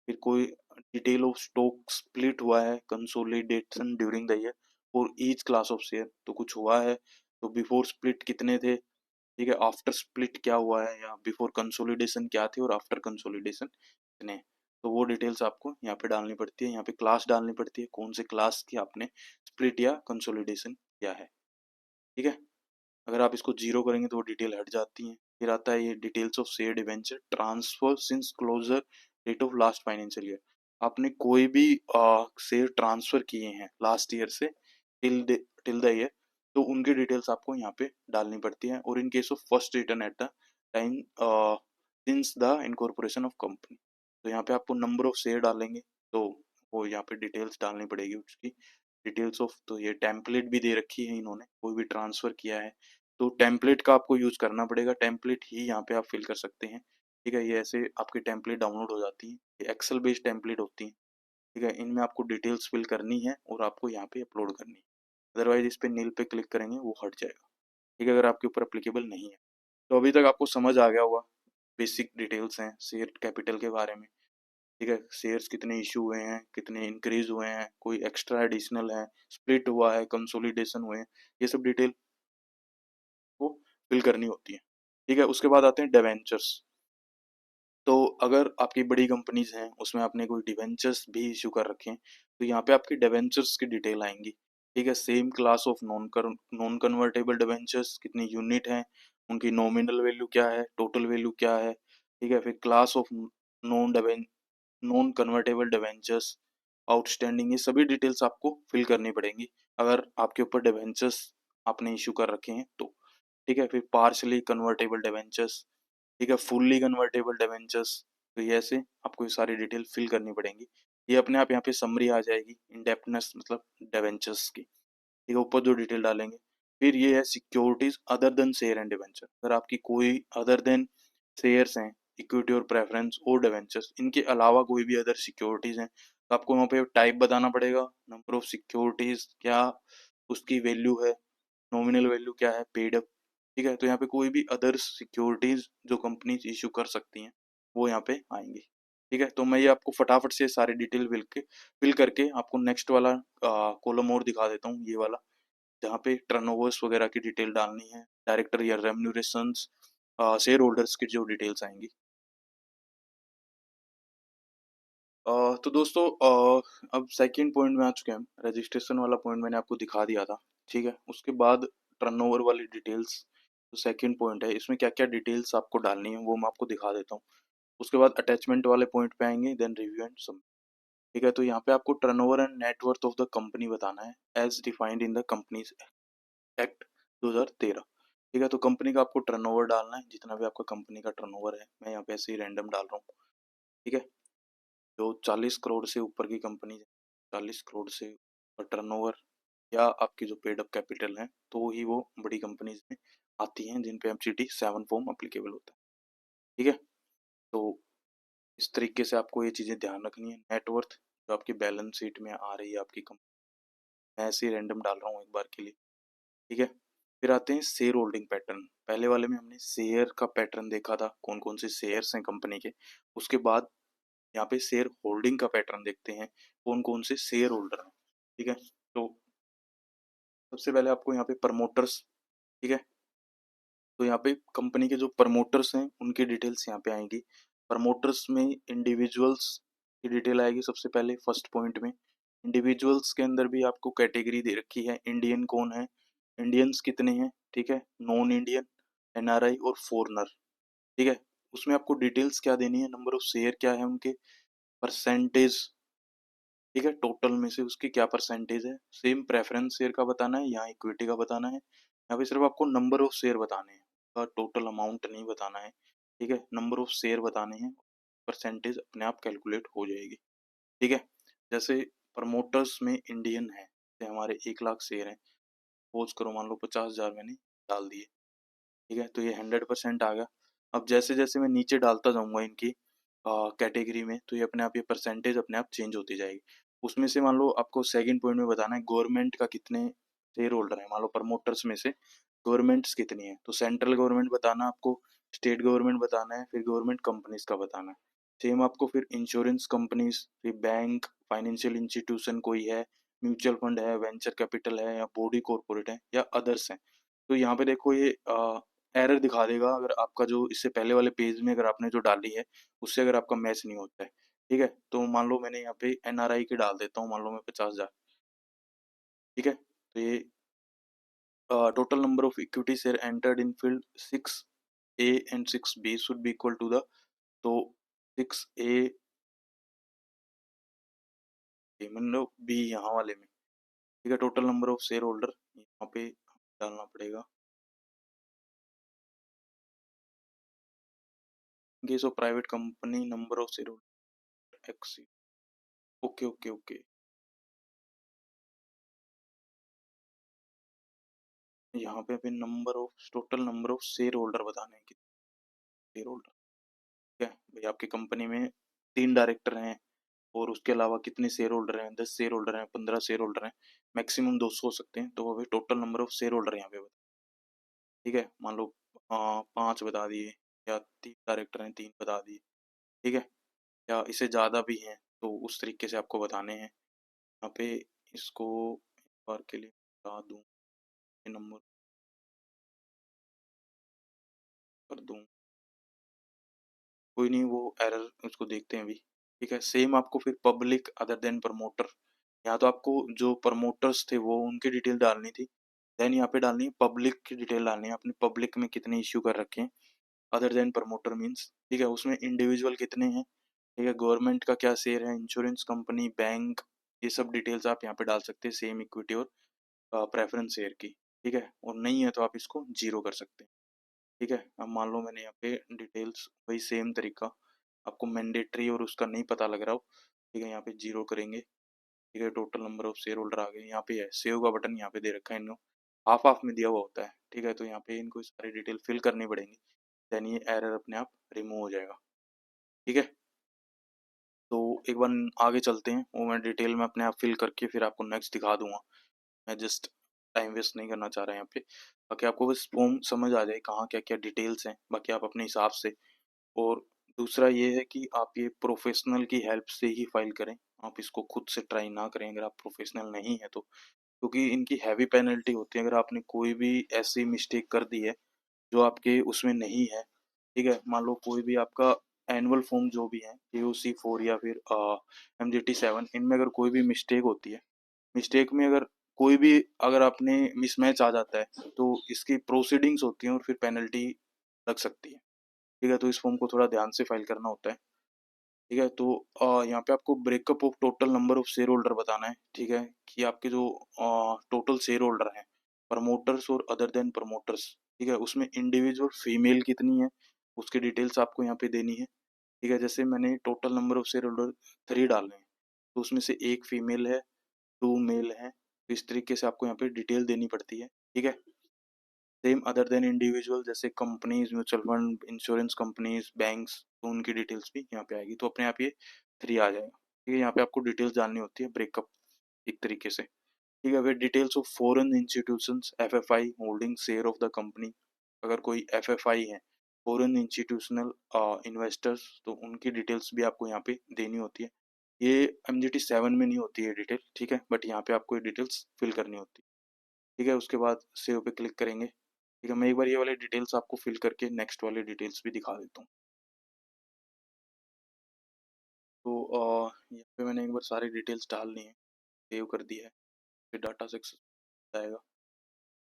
फिर कोई डिटेल ऑफ स्टॉक स्प्लिट हुआ है, consolidation during the year for each class of share, तो कुछ हुआ है, तो बिफोर स्प्लिट कितने थे, ठीक है, आफ्टर स्प्लिट क्या हुआ है, या बिफोर कंसोलिडेशन क्या थे, और आफ्टर कंसोलिडेशन कितने, तो वो डिटेल्स आपको यहाँ पे डालनी पड़ती है। यहाँ पे क्लास डालनी पड़ती है, कौन से क्लास की आपने स्प्लिट या कंसोलिडेशन किया है, ठीक है। अगर आप इसको 0 करेंगे तो वो डिटेल हट जाती है। फिर आता है ये details of share debenture transfer since closure date of last financial year. आपने कोई भी शेयर ट्रांसफर किए हैं लास्ट ईयर से टिल द ईयर, तो उनकी डिटेल्स आपको यहाँ पे डालनी पड़ती है। और in case of first return at the time since the incorporation of company, तो यहाँ पे आपको नंबर ऑफ शेयर डालेंगे, तो वो यहाँ पे डिटेल्स डालनी पड़ेगी उसकी, डिटेल्स ऑफ। तो ये टेम्पलेट भी दे रखी है इन्होंने, कोई भी ट्रांसफर किया है तो टेम्पलेट का आपको यूज करना पड़ेगा, टेम्पलेट ही यहाँ पे आप फिल कर सकते हैं, ठीक है। ये ऐसे आपकी टेम्पलेट डाउनलोड हो जाती है, ये एक्सेल बेस्ड टेम्पलेट होती है, ठीक है। इनमें आपको डिटेल्स फिल करनी है और आपको यहाँ पे अपलोड करनी है, अदरवाइज इस पे नील पे क्लिक करेंगे वो हट जाएगा, ठीक है, अगर आपके ऊपर अप्लीकेबल नहीं है। तो अभी तक आपको समझ आ गया होगा, बेसिक डिटेल्स हैं शेयर कैपिटल के बारे में, ठीक है। शेयर्स कितने इशू हुए हैं, कितने इंक्रीज हुए हैं, कोई एक्स्ट्रा एडिशनल है, स्प्लिट हुआ है, कंसोलिडेशन हुए हैं, ये सब डिटेल को फिल करनी होती है, ठीक है। उसके बाद आते हैं डिवेंचर्स। तो अगर आपकी बड़ी कंपनीज हैं, उसमें आपने कोई डिवेंचर्स भी इशू कर रखे हैं, तो यहाँ पे आपकी डिवेंचर्स की डिटेल आएंगी, ठीक है। Same class of non convertible debentures कितनी यूनिट हैं, उनकी नॉमिनल वैल्यू क्या है, टोटल वैल्यू क्या है, ठीक है। फिर class of non convertible debentures outstanding, ये सभी डिटेल्स आपको फिल करनी पड़ेंगी अगर आपके ऊपर डिवेंचर्स आपने इशू कर रखे हैं तो, ठीक है। फिर पार्शली कन्वर्टेबल डिवेंचर्स, ठीक है, फुल्ली कन्वर्टेबल डिवेंचर्स, तो ये ऐसे आपको ये सारी डिटेल फिल करनी पड़ेंगी। ये अपने आप यहाँ पे समरी आ जाएगी इनडेप्थनेस मतलब डिवेंचर्स की, ठीक है, ऊपर जो डिटेल डालेंगे। फिर ये है securities other than share and debenture, अगर आपकी कोई अदर देन शेयर्स हैं, इक्विटी और प्रेफरेंस और डिवेंचर्स, इनके अलावा कोई भी अदर सिक्योरिटीज हैं, तो आपको वहाँ पे टाइप बताना पड़ेगा, नंबर ऑफ सिक्योरिटीज क्या उसकी वैल्यू है, नॉमिनल वैल्यू क्या है, पेड अप, ठीक है। तो यहाँ पे कोई भी अदर सिक्योरिटीज जो कंपनी इशू कर सकती हैं वो यहाँ पे आएंगी, ठीक है। तो मैं ये आपको फटाफट से सारी डिटेल फिल करके आपको नेक्स्ट वाला कॉलम और दिखा देता हूँ, ये वाला, जहाँ पे टर्नओवर्स वगैरह की डिटेल डालनी है, डायरेक्टर या रेम्यूनरेशंस, शेयर होल्डर्स की जो डिटेल्स आएंगी। तो दोस्तों अब सेकंड पॉइंट में आ चुके हैं हम, रजिस्ट्रेशन वाला पॉइंट मैंने आपको दिखा दिया था, ठीक है। उसके बाद टर्नओवर वाली डिटेल्स, तो सेकंड पॉइंट है, इसमें क्या क्या डिटेल्स आपको डालनी है वो मैं आपको दिखा देता हूँ। उसके बाद अटैचमेंट वाले पॉइंट पे आएंगे, देन रिव्यू एंड सम, ठीक है। तो यहाँ पे आपको turnover and net worth of the company बताना है as defined in the companies act 2013, ठीक है। तो कंपनी का आपको टर्नओवर डालना है, जितना भी आपका कंपनी का टर्नओवर है, मैं यहाँ पे ऐसे ही रैंडम डाल रहा हूँ, ठीक है। जो 40 करोड़ से ऊपर की कंपनी, 40 करोड़ से ऊपर टर्नओवर या आपकी जो पेड अप कैपिटल है, तो ही वो बड़ी कंपनीज में आती हैं जिन पे MCT 7 फॉर्म अप्लीकेबल होता है, ठीक है। तो इस तरीके से आपको ये चीज़ें ध्यान रखनी है। नेटवर्थ जो आपकी बैलेंस शीट में आ रही है आपकी कंपनी, मैं ऐसे ही रैंडम डाल रहा हूँ एक बार के लिए, ठीक है। फिर आते हैं शेयर होल्डिंग पैटर्न। पहले वाले में हमने शेयर का पैटर्न देखा था, कौन कौन से शेयर्स हैं कंपनी के। उसके बाद यहाँ पे शेयर होल्डिंग का पैटर्न देखते हैं, कौन कौन से शेयर होल्डर हैं, ठीक है। तो सबसे पहले आपको यहाँ पे प्रमोटर्स, ठीक है, तो यहाँ पे कंपनी के जो प्रमोटर्स हैं उनकी डिटेल्स यहाँ पे आएंगी। प्रमोटर्स में इंडिविजुअल्स की डिटेल आएगी सबसे पहले फर्स्ट पॉइंट में। इंडिविजुअल्स के अंदर भी आपको कैटेगरी दे रखी है, इंडियन कौन है, इंडियंस कितने हैं, ठीक है, नॉन इंडियन, NRI और फॉरनर, ठीक है। उसमें आपको डिटेल्स क्या देनी है, नंबर ऑफ शेयर क्या है उनके, परसेंटेज, ठीक है, टोटल में से उसकी क्या परसेंटेज है, सेम प्रेफरेंस शेयर का बताना है, यहाँ इक्विटी का बताना है, यहाँ पे सिर्फ आपको नंबर ऑफ शेयर बताने हैं, टोटल अमाउंट नहीं बताना है, ठीक है? नंबर ऑफ शेयर बताने हैं, परसेंटेज अपने आप कैलकुलेट हो जाएगी, ठीक है? जैसे प्रमोटर्स में इंडियन है, जैसे हमारे 1 लाख शेयर हैं, सपोज करो मान लो 50,000 मैंने डाल दिए, ठीक है? तो ये 100% आ गया। अब जैसे-जैसे मैं नीचे डालता जाऊँगा इनकी कैटेगरी में, तो ये अपने आप ये परसेंटेज अपने आप चेंज होती जाएगी। उसमें से मान लो आपको सेकंड पॉइंट में बताना है गवर्नमेंट का कितने शेयर होल्डर हैं, मान लो प्रमोटर्स में से गवर्नमेंट्स कितनी है, तो सेंट्रल गवर्नमेंट बताना आपको, स्टेट गवर्नमेंट बताना है, फिर गवर्नमेंट कंपनीज का बताना है। सेम आपको फिर इंश्योरेंस कंपनीज, फिर बैंक, फाइनेंशियल इंस्टीट्यूशन कोई है, म्यूचुअल फंड है, वेंचर कैपिटल है या बॉडी कॉर्पोरेट है या अदर्स हैं। तो यहाँ पे देखो ये एरर दिखा देगा अगर आपका जो इससे पहले वाले पेज में अगर आपने जो डाली है, उससे अगर आपका मैच नहीं होता है, ठीक है? तो मान लो मैंने यहाँ पे एनआरआई की डाल देता हूँ, मान लो मैं 50,000, ठीक है? तो ये total number of equity share entered in field 6A and 6B should be equal to the, तो 6A मतलब बी यहाँ वाले में, ठीक है? Total number of share holder यहाँ पे डालना पड़ेगा। Case of private company number of share holder x, okay okay okay. यहाँ पे अभी number of total number of share holder बताने हैं, कितने शेयर होल्डर, ठीक है भाई? आपकी कंपनी में 3 डायरेक्टर हैं और उसके अलावा कितने शेयर होल्डर हैं, 10 शेयर होल्डर हैं, 15 शेयर होल्डर हैं, मैक्सिमम 200 हो सकते हैं, तो अभी total number of share holder यहाँ पे बता, ठीक है? मान लो 5 बता दिए, या 3 डायरेक्टर हैं 3 बता दिए, ठीक है? या इससे ज़्यादा भी हैं तो उस तरीके से आपको बताने हैं। यहाँ पे इसको एक बार के लिए बता दूँ, ये नंबर कर दूँ, कोई नहीं, वो एरर उसको देखते हैं अभी, ठीक है? सेम आपको फिर पब्लिक अदर देन प्रमोटर, या तो आपको जो प्रमोटर्स थे वो उनकी डिटेल डालनी थी, देन यहाँ पे डालनी है पब्लिक की डिटेल डालनी है, अपने पब्लिक में कितने इश्यू कर रखे हैं, अदर देन प्रमोटर मीन्स, ठीक है? उसमें इंडिविजुअल कितने हैं, ठीक है? गवर्नमेंट का क्या शेयर है, इंश्योरेंस कंपनी, बैंक, ये सब डिटेल्स आप यहाँ पे डाल सकते हैं, सेम इक्विटी और प्रेफरेंस शेयर की, ठीक है? और नहीं है तो आप इसको जीरो कर सकते हैं, ठीक है? अब मान लो मैंने यहाँ पे डिटेल्स वही सेम तरीका, आपको मैंडेटरी और उसका नहीं पता लग रहा हो, ठीक है? यहाँ पे जीरो करेंगे, ठीक है? Total number of share holder आ गए, यहाँ पे है सेव का बटन, यहाँ पे दे रखा है इनको, हाफ हाफ में दिया हुआ होता है, ठीक है? तो यहाँ पे इनको सारी डिटेल फिल करनी पड़ेंगी, देन ये एरर अपने आप रिमूव हो जाएगा, ठीक है? तो एक बार आगे चलते हैं, वो मैं डिटेल में अपने आप फिल करके फिर आपको नेक्स्ट दिखा दूंगा। मैं जस्ट टाइम वेस्ट नहीं करना चाह रहा यहाँ पे, बाकी आपको बस फॉर्म समझ आ जाए कहाँ क्या क्या डिटेल्स हैं, बाकी आप अपने हिसाब से। और दूसरा ये है कि आप ये प्रोफेशनल की हेल्प से ही फाइल करें, आप इसको खुद से ट्राई ना करें अगर आप प्रोफेशनल नहीं है तो, क्योंकि इनकी हैवी पेनल्टी होती है अगर आपने कोई भी ऐसी मिस्टेक कर दी है जो आपके उसमें नहीं है, ठीक है? मान लो कोई भी आपका एनुअल फॉर्म जो भी है AOC 4 या फिर MGT 7, इनमें अगर कोई भी मिस्टेक होती है, मिस्टेक में अगर कोई भी अगर आपने मिसमैच आ जाता है तो इसकी प्रोसीडिंग्स होती हैं और फिर पेनल्टी लग सकती है, ठीक है? तो इस फॉर्म को थोड़ा ध्यान से फाइल करना होता है, ठीक है? तो यहाँ पे आपको breakup of total number of share holder बताना है, ठीक है? कि आपके जो टोटल शेयर होल्डर हैं, प्रमोटर्स और अदर देन प्रमोटर्स, ठीक है? उसमें इंडिविजुअल फीमेल कितनी है, उसकी डिटेल्स आपको यहाँ पे देनी है, ठीक है? जैसे मैंने total number of share holder 3 डाले हैं, तो उसमें से 1 फीमेल है, 2 मेल हैं, तो इस तरीके से आपको यहाँ पे डिटेल देनी पड़ती है, ठीक है? सेम अदर देन इंडिविजुअल जैसे companies, mutual fund, insurance companies, banks, तो उनकी डिटेल्स भी यहाँ पे आएगी, तो अपने आप ये 3 आ जाएगा, ठीक है? यहाँ पे आपको डिटेल्स डालनी होती है, ब्रेकअप एक तरीके से, ठीक है? फिर details of foreign institutions, FFI holding share of the company, अगर कोई FFI है, फॉरेन इंस्टीट्यूशनल इन्वेस्टर्स, तो उनकी डिटेल्स भी आपको यहाँ पे देनी होती है। ये MGT 7 में नहीं होती है डिटेल, ठीक है? बट यहाँ पे आपको ये डिटेल्स फिल करनी होती है, ठीक है? उसके बाद सेव पे क्लिक करेंगे, ठीक है? मैं एक बार ये वाले डिटेल्स आपको फिल करके नेक्स्ट वाले डिटेल्स भी दिखा देता हूँ। तो यहाँ पे मैंने एक बार सारी डिटेल्स डाल दी हैं, सेव कर दिया है, फिर डाटा सक्सेस आएगा,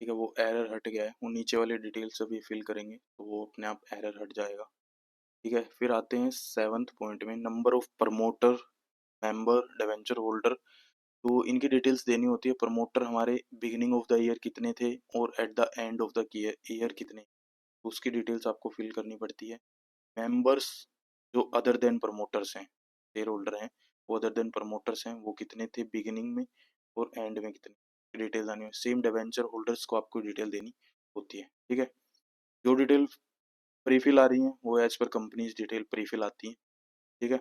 ठीक है? वो एरर हट गया है, वो नीचे वाले डिटेल्स अभी फिल करेंगे तो वो अपने आप एरर हट जाएगा, ठीक है? फिर आते हैं 7th पॉइंट में, number of promoter, member, debenture holder, तो इनकी डिटेल्स देनी होती है। प्रमोटर हमारे बिगिनिंग ऑफ द ईयर कितने थे और eight the end of the year कितने, तो उसकी डिटेल्स आपको फिल करनी पड़ती है। मेंबर्स जो अदर देन प्रमोटर्स हैं, शेयर होल्डर हैं, वो अदर देन प्रमोटर्स हैं, वो कितने थे बिगिनिंग में और एंड में कितने, डिटेल आनी है। सेम डिवेंचर होल्डर्स को आपको डिटेल देनी होती है। ठीक है, जो डिटेल प्रीफिल आ रही हैं वो as per companies detail prefill आती हैं। ठीक है,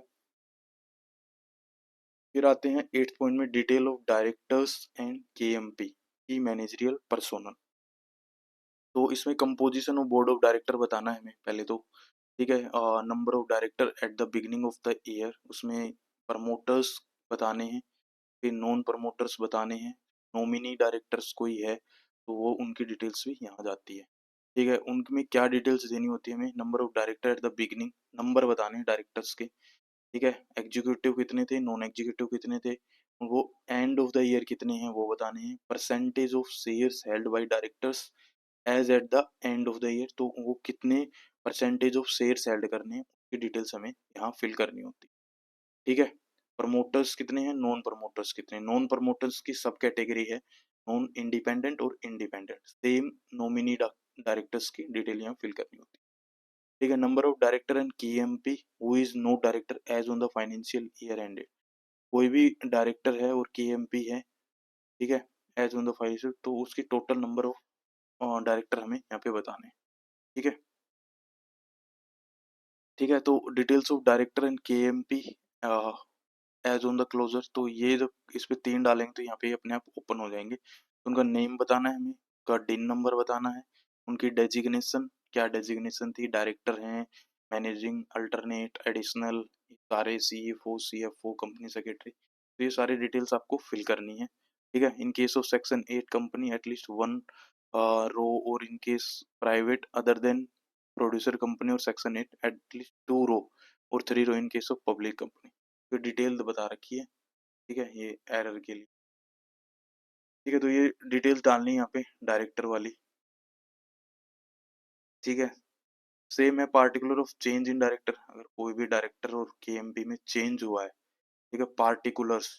फिर आते हैं 8th पॉइंट में, detail of directors and KMP की मैनेजरियल पर्सोनल। तो इसमें composition of board of director बताना है हमें पहले तो। ठीक है, number of director at the beginning of the year, उसमें प्रमोटर्स बताने हैं, फिर नॉन प्रमोटर्स बताने हैं, नॉमिनी डायरेक्टर्स कोई है तो वो उनकी डिटेल्स भी यहाँ जाती है। ठीक है, उनमें क्या डिटेल्स देनी होती है हमें, number of director at the beginning, number बताने हैं डायरेक्टर्स के। ठीक है, एग्जीक्यूटिव कितने थे, नॉन एग्जीक्यूटिव कितने थे, वो एंड ऑफ द ईयर कितने हैं वो बताने हैं। Percentage of shares held by directors as at the end of the year, तो वो कितने परसेंटेज ऑफ शेयर्स हेल्ड करने हैं उसकी डिटेल्स हमें यहाँ फिल करनी होती है। ठीक है, प्रमोटर्स कितने हैं, नॉन प्रमोटर्स कितने हैं, नॉन प्रमोटर्स की सब कैटेगरी है, नॉन इंडिपेंडेंट और इंडिपेंडेंट, सेम नॉमिनी डायरेक्टर्स की डिटेल यहाँ फिल करनी होती है। ठीक है, number of director and KMP who is not director as on the financial year ended, कोई भी डायरेक्टर है और केएमपी है, ठीक है, एज ऑन द फाइनेंशियल, तो उसकी टोटल नंबर ऑफ डायरेक्टर हमें यहाँ पे बताने हैं। ठीक है, ठीक है, तो details of director and KMP as on the closure, तो ये जब इस पे 3 डालेंगे तो यहाँ पे अपने आप ओपन हो जाएंगे। तो उनका नेम बताना है हमें, उनका डिन नंबर बताना है, उनकी डेजिग्नेशन क्या डेजिग्नेशन थी, डायरेक्टर हैं, मैनेजिंग, अल्टरनेट, एडिशनल, सारे सीएफओ सीएफओ, कंपनी सेक्रेटरी, तो ये सारी डिटेल्स आपको फिल करनी है। ठीक है, in case of section 8 company at least 1 row, और in case private other than producer company और सेक्शन 8 एटलीस्ट 2 रो और 3 row in case of public company, तो डिटेल बता रखी है। ठीक है, ये एरर के लिए। ठीक है, तो ये डिटेल्स डालनी है यहाँ पे डायरेक्टर वाली। ठीक है, सेम है particular of change in director, अगर कोई भी डायरेक्टर और केएमपी में चेंज हुआ है, ठीक है, पार्टिकुलर्स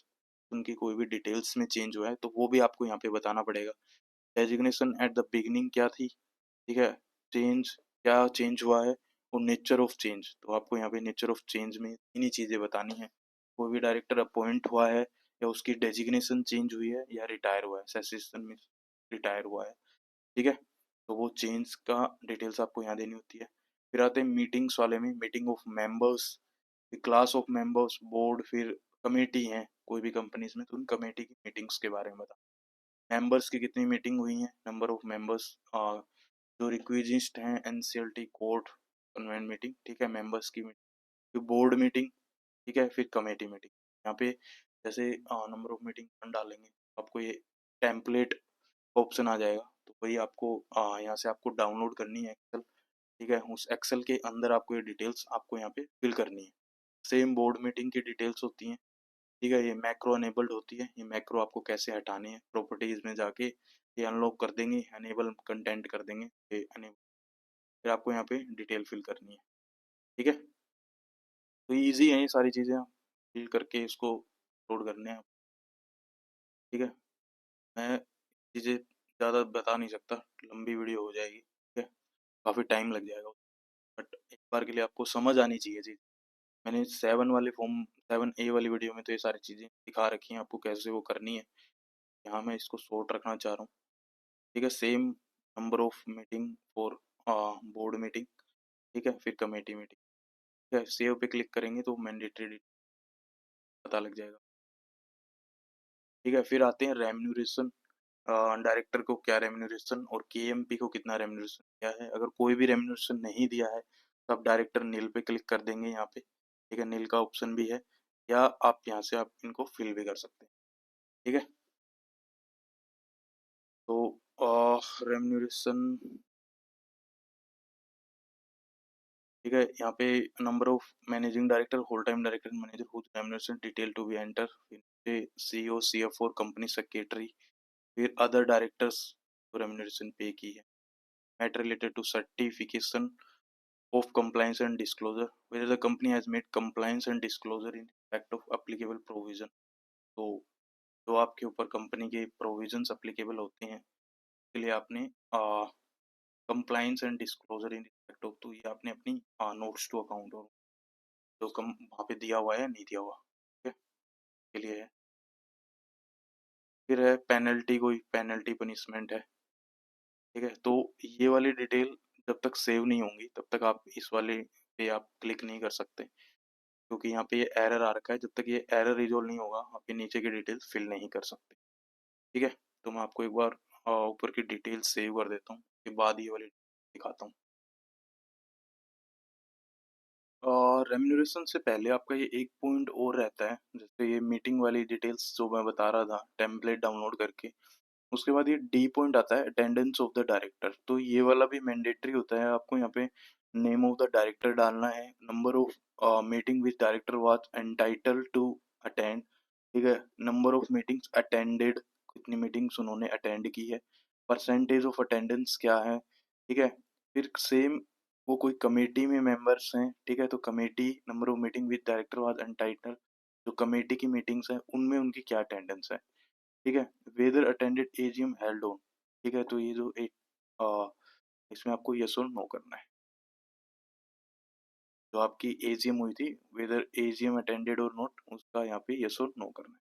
उनकी कोई भी डिटेल्स में चेंज हुआ है तो वो भी आपको यहाँ पे बताना पड़ेगा। डेजिग्नेशन एट द बिगिनिंग क्या थी, ठीक है, चेंज क्या चेंज हुआ है, और नेचर ऑफ चेंज, तो आपको यहाँ पे नेचर ऑफ चेंज में इन्हीं चीज़ें बतानी है। कोई भी डायरेक्टर अपॉइंट हुआ है या उसकी डेजिग्नेशन चेंज हुई है या रिटायर हुआ है, सेसेशन में रिटायर हुआ है। ठीक है, तो वो चेंज का डिटेल्स आपको यहाँ देनी होती है। फिर आते हैं मीटिंग्स वाले में, meeting of members, class of members, board, फिर कमेटी है कोई भी कंपनीज में तो उन कमेटी की मीटिंग्स के बारे में बता, मेंबर्स की कितनी मीटिंग हुई है, नंबर ऑफ मेंबर्स, जो रिक्विजिस्ट हैं एनसीएलटी कोर्ट कन्वेंट मीटिंग, ठीक है, मेंबर्स की मीटिंग, फिर बोर्ड मीटिंग, ठीक है, फिर कमेटी मीटिंग। यहाँ पे जैसे नंबर ऑफ मीटिंग डालेंगे आपको ये टेम्पलेट ऑप्शन आ जाएगा, तो वही आपको यहाँ से आपको डाउनलोड करनी है एक्सेल। ठीक है, उस एक्सेल के अंदर आपको ये डिटेल्स आपको यहाँ पे फिल करनी है। सेम बोर्ड मीटिंग की डिटेल्स होती हैं। ठीक है, ये मैक्रो अनेबल्ड होती है, ये मैक्रो आपको कैसे हटाने हैं, प्रॉपर्टीज में जाके ये अनलॉक कर देंगे, अनेबल कंटेंट कर देंगे, ये अनेबल, फिर आपको यहाँ पे डिटेल फिल करनी है। ठीक है, तो ईजी है ये सारी चीज़ें, फिल करके इसको अपलोड करने हैं। ठीक है, मैं चीज़ें ज़्यादा बता नहीं सकता, लंबी वीडियो हो जाएगी। ठीक है, काफ़ी टाइम लग जाएगा, बट एक बार के लिए आपको समझ आनी चाहिए चीज़। मैंने 7 वाले फॉर्म 7A वाली वीडियो में तो ये सारी चीज़ें दिखा रखी हैं आपको कैसे वो करनी है, यहाँ मैं इसको शॉर्ट रखना चाह रहा हूँ। ठीक है, same number of meeting for board meeting, ठीक है, फिर कमेटी मीटिंग। ठीक है, सेव पे क्लिक करेंगे तो मैंडेटरी पता लग जाएगा। ठीक है, फिर आते हैं रेम्यूनरेशन, डायरेक्टर को क्या रेम्यूनरेशन और केएमपी को कितना रेम्यूनरेशन दिया है। अगर कोई भी रेम्यूनरेशन नहीं दिया है तो आप डायरेक्टर नील पे क्लिक कर देंगे यहाँ पे। ठीक है, नील का ऑप्शन भी है, या आप यहाँ से आप इनको फिल भी कर सकते हैं। ठीक है, तो रेम्यूनरेशन, ठीक है, यहाँ पे number of managing director, whole time director, manager whose remuneration detail to be enter, फिर सीईओ सीएफओ और कंपनी सेक्रेटरी, फिर अदर डायरेक्टर्स को रेम्यूनरेशन पे की है। Matter related to certification of compliance and disclosure, whether the company has made compliance and disclosure in respect of applicable provision, तो तो आपके ऊपर कंपनी के प्रोविजंस एप्लीकेबल होते हैं। इसके लिए आपने compliance and disclosure in respect of, तो ये आपने अपनी नोट्स टू अकाउंट और जो कम वहाँ पे दिया हुआ है या नहीं दिया हुआ, ठीक है, के लिए है। फिर है पेनल्टी, कोई पेनल्टी पनिशमेंट है, ठीक है। तो ये वाली डिटेल जब तक सेव नहीं होंगी तब तक आप इस वाले पे आप क्लिक नहीं कर सकते, क्योंकि यहाँ पे ये एरर आ रखा है। जब तक ये एरर रिजोल्व नहीं होगा आप ये नीचे की डिटेल्स फिल नहीं कर सकते, ठीक है। तो मैं आपको एक बार ऊपर की डिटेल्स सेव कर देता हूँ, उसके बाद ये वाली दिखाता हूँ। और रेम्यूनरेशन से पहले आपका ये एक पॉइंट और रहता है, जैसे ये मीटिंग वाली डिटेल्स जो मैं बता रहा था टेम्पलेट डाउनलोड करके, उसके बाद ये डी पॉइंट आता है अटेंडेंस ऑफ द डायरेक्टर। तो ये वाला भी मैंडेटरी होता है, आपको यहाँ पे नेम ऑफ द डायरेक्टर डालना है, number of meeting which director was entitled to attend, ठीक है, नंबर ऑफ मीटिंग्स अटेंडेड, कितनी मीटिंग्स उन्होंने अटेंड की है, परसेंटेज ऑफ अटेंडेंस क्या है, ठीक है। फिर सेम वो कोई कमेटी में मेंबर्स हैं, ठीक है, तो committee number of meeting with director was entitled, जो कमेटी की मीटिंग्स हैं उनमें उनकी क्या अटेंडेंस है, ठीक है। Whether attended AGM held on, ठीक है, तो ये जो एक इसमें आपको यस और नो करना है। जो आपकी एजीएम हुई थी, वेदर एजीएम अटेंडेड और नॉट, उसका यहाँ पे यस और नो करना है।